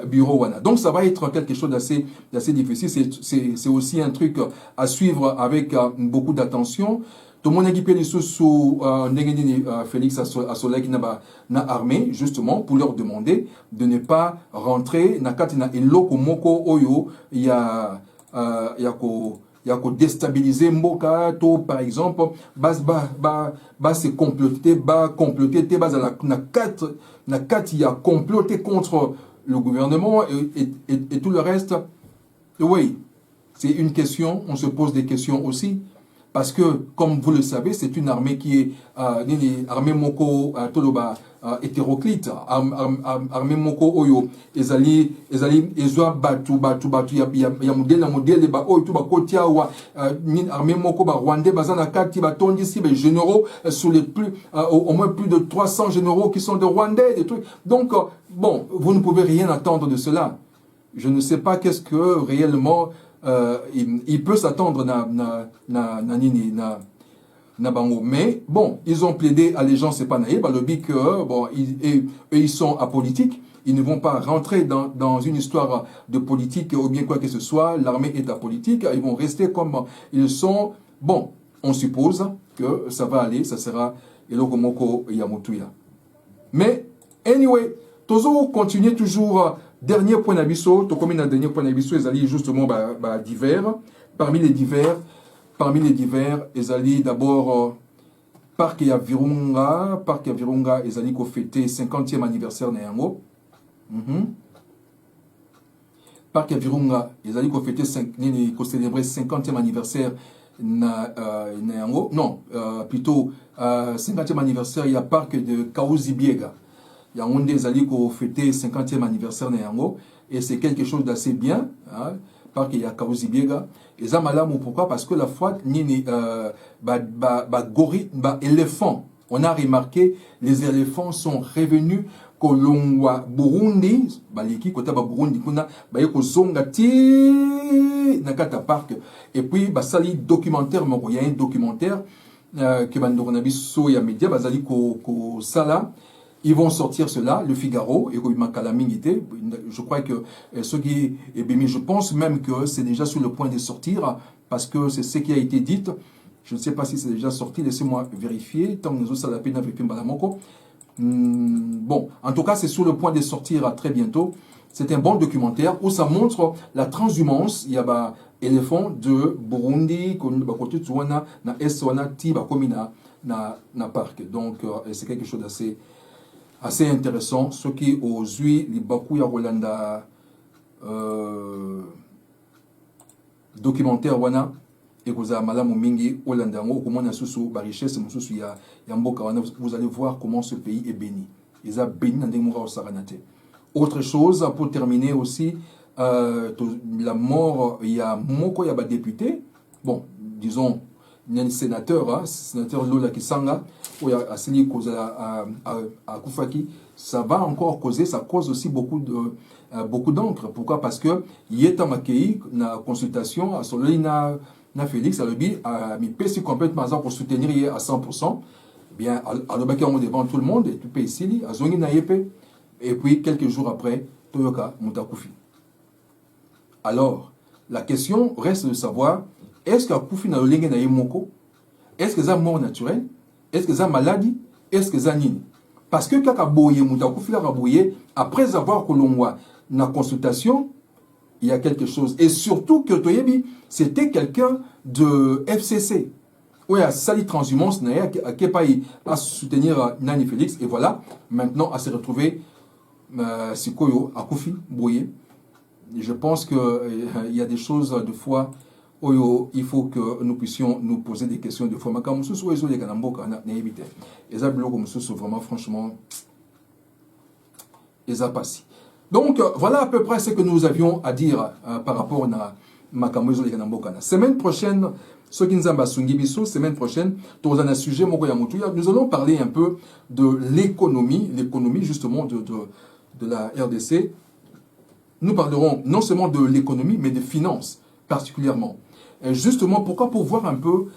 bureau wana. Donc ça va être quelque chose d'assez difficile, c'est aussi un truc à suivre avec beaucoup d'attention. Tout le monde équipe les sous Félix Assolek na armée justement pour leur demander de ne pas rentrer na katina eloko moko oyo ya ko déstabiliser mboka to par exemple ba se comploter te bas na kat ya comploter contre le gouvernement et tout le reste. Oui, c'est une question, on se pose des questions aussi. Parce que, comme vous le savez, c'est une armée qui est armée moko toloba hétéroclite, armée moko oyo ezali ezwa batu ya modèle ba oyo tout ba kotia wa armée moko ba rwandais bazana kati ba tondisi ba généraux sur les plus au moins plus de 300 généraux qui sont de rwandais des trucs. Donc bon, vous ne pouvez rien attendre de cela. Je ne sais pas qu'est-ce que réellement il peut s'attendre na bango. Mais bon, ils ont plaidé allégeance c'est pas naïf, le but que bon, ils sont apolitiques, ils ne vont pas rentrer dans une histoire de politique ou bien quoi que ce soit, l'armée est apolitique, ils vont rester comme ils sont. Bon, on suppose que ça va aller, ça sera Elokomoko Yamotuya. Mais anyway, Tozo continue toujours. Dernier point d'abisso, to comme dernier point d'abisso, ils allaient justement divers. Parmi les divers, ils allaient d'abord Parc ya Virunga, ils allaient fêter 50e anniversaire na yango. Parc ya Virunga, ils allaient fêter célébrer 50e anniversaire na yango. Non, plutôt 50e anniversaire, il y a Parc de Kaouzi-Biega. Il y a un des alliés qui ont fêté 50e anniversaire de Yango, et c'est quelque chose d'assez bien, hein, parce qu'il y a Kaouzi Biega. Et ça, madame, pourquoi? Parce que la fois, éléphants, on a remarqué, les éléphants sont revenus, Kolongwa Burundi, Baliki, Kotaba Burundi, Kuna, Bayeko Zonga, Nakata Park, et puis, Basali documentaire, il y a un documentaire, que Bandoronabis Soya Media, Basali Ko Sala, Ils vont sortir cela, le Figaro, et je crois que ce qui est béni, je pense même que c'est déjà sur le point de sortir, parce que c'est ce qui a été dit. Je ne sais pas si c'est déjà sorti, laissez-moi vérifier. Tant que nous avons la peine avec Mbalamoko. Bon, en tout cas, c'est sur le point de sortir très bientôt. C'est un bon documentaire où ça montre la transhumance. Il y a des éléphants de Burundi, na Eswana, Tiba, na parc. Donc, c'est quelque chose d'assez assez intéressant. Ce qui aux huit, les Bakou ya Rolanda documentaire wana et vous avez malamu mingi Holanda ngo comment na susu ba richesse mususu ya mboka wana, vous allez voir comment ce pays est béni. Ils ont béni dans des moura au Saranate. Autre chose pour terminer aussi, la mort, il y a moko ya ba député, bon disons il y a un sénateur, sénateur Lola Kisanga, ou il y a Asili Koza à Koufaki, ça va encore causer, ça cause aussi beaucoup d'encre. Pourquoi? Parce que il est en accueilli na consultation à Sololi na Félix à l'objet à mi pesi complètement pour soutenir à 100%. Bien à l'objet on devant tout le monde et tout pays ici à Zongi na Yepe et puis quelques jours après Toyoka Mutakoufi. Alors la question reste de savoir, est-ce qu'à Koufi na Lolenge na Yemoko, est-ce que ça mort naturelle, est-ce que ça maladie, est-ce que ça nini? Parce que quand Kaboye Mutakoufi la Kaboye, après avoir colongwa na consultation, il y a quelque chose. Et surtout que Toyebi, c'était quelqu'un de FCC. Oui, à Sali Transhumance, à Kepaï, à soutenir Nani Félix, et voilà, maintenant à se retrouver Sikoyo, à Koufi, Boye. Je pense qu'il y a des choses de foi où il faut que nous puissions nous poser des questions de foi. Mais quand nous sommes sur les Kanamboka, on a évité. Et ça, vraiment, franchement, et ça passe. Donc, voilà à peu près ce que nous avions à dire par rapport à Makamozo les Kanamboka. Semaine prochaine, ce qui nous a Sungibiso, semaine prochaine, dans un sujet, nous allons parler un peu de l'économie justement de la RDC. Nous parlerons non seulement de l'économie, mais des finances particulièrement. Et justement, pourquoi? Pour voir un peu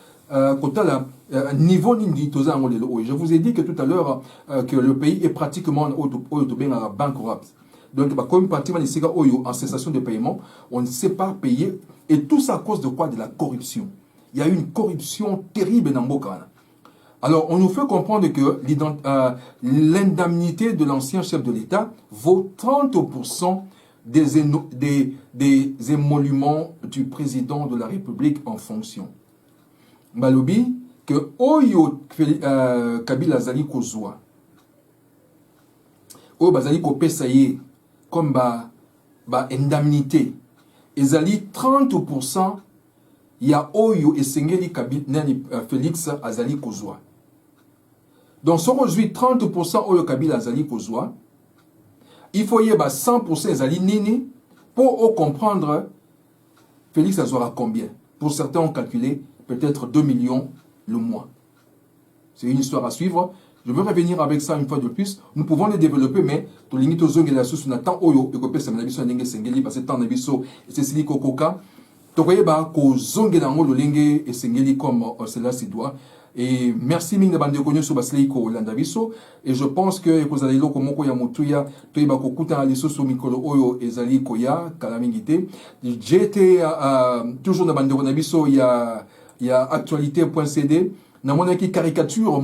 niveau d'Inditosa. Je vous ai dit que tout à l'heure que le pays est pratiquement bankrupt. Donc, comme pratiquement en cessation de paiement, on ne sait pas payer. Et tout ça à cause de quoi? De la corruption. Il y a une corruption terrible dans Mbokana. Alors, on nous fait comprendre que l'indemnité de l'ancien chef de l'État vaut 30% des émoluments du président de la République en fonction. Malobi, que Oyo Kabila Zali Kozwa, Oyo Bazali Kopesaye, comme indemnité, et Zali 30%, il y a Oyo et Sengeli Kabila Félix Azali Kozwa. Donc, si on réduit 30% Oyo Kabila Azali Kozwa, il faut y avoir 100% Azali Nini pour comprendre Félix Azora combien. Pour certains, on calculé peut-être 2 millions le mois. C'est une histoire à suivre. Je veux revenir avec ça une fois de plus. Nous pouvons les développer, mais tout le monde est là sous Nathan Oyo et que ça m'a dit que Sengeli parce que tant d'abisso et Cécilie Kokoka. Tu voyez que Zonge dans le Lingue et Sengeli comme cela se doit. Et merci ming de bande connu sur Basleiko Landaviso. Et je pense que vous allez là comme Koya Motuya, Toiba Kokuta Aliso sur Mikolo Oyo et Zali Koya, Kalamingite. J'étais toujours dans bande Konabiso, il y a actualité.cd. Dans mon équipe caricature,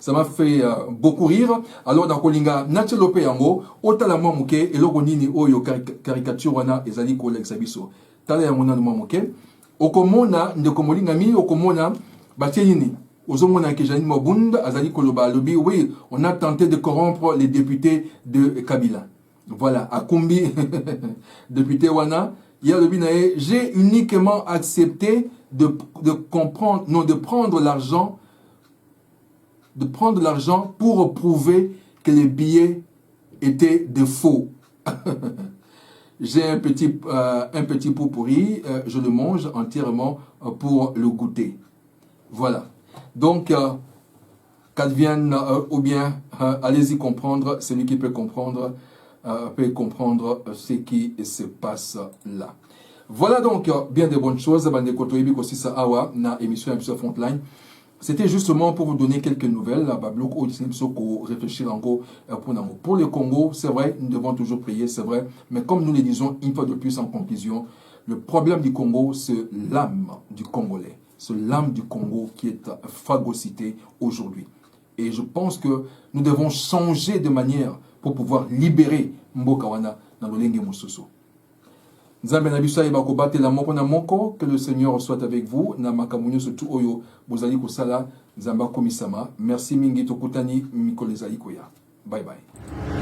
ça m'a fait beaucoup rire. Alors, dans Kolinga, Natchelope Yango, Otalama Mouke, et Logonini Oyo caricature wana et Zali Kola Xabiso. Tala Yamona de Mamouke. Okomona, Ndekomolingami, Okomona, Batieni, Ozomona Kejani Mobunda, Azali Koloba Lobi, oui, on a tenté de corrompre les députés de Kabila. Voilà, à Kumbi, député Wana, il y a le binae, j'ai uniquement accepté de comprendre, non, de prendre l'argent pour prouver que les billets étaient de faux. J'ai un petit pot pourri, je le mange entièrement pour le goûter. Voilà. Donc, qu'advienne ou bien, allez-y comprendre, celui qui peut comprendre ce qui se passe là. Voilà donc bien de bonnes choses. Bande Kotoibi aussi ça awa na émission Frontline. C'était justement pour vous donner quelques nouvelles. Réfléchir encore pour le Congo, c'est vrai, nous devons toujours prier, c'est vrai. Mais comme nous le disons une fois de plus en conclusion, le problème du Congo, c'est l'âme du Congolais. C'est l'âme du Congo qui est phagocytée aujourd'hui. Et je pense que nous devons changer de manière pour pouvoir libérer Mbokawana dans le Lenge Mosusu. Nzambe na biso ayeba kobatela moko na moko, que le Seigneur soit avec vous na makamunyo surtout oyo bozali kosala nzamba komisama. Merci mingi tokutani mikolo ezali koya. Bye bye.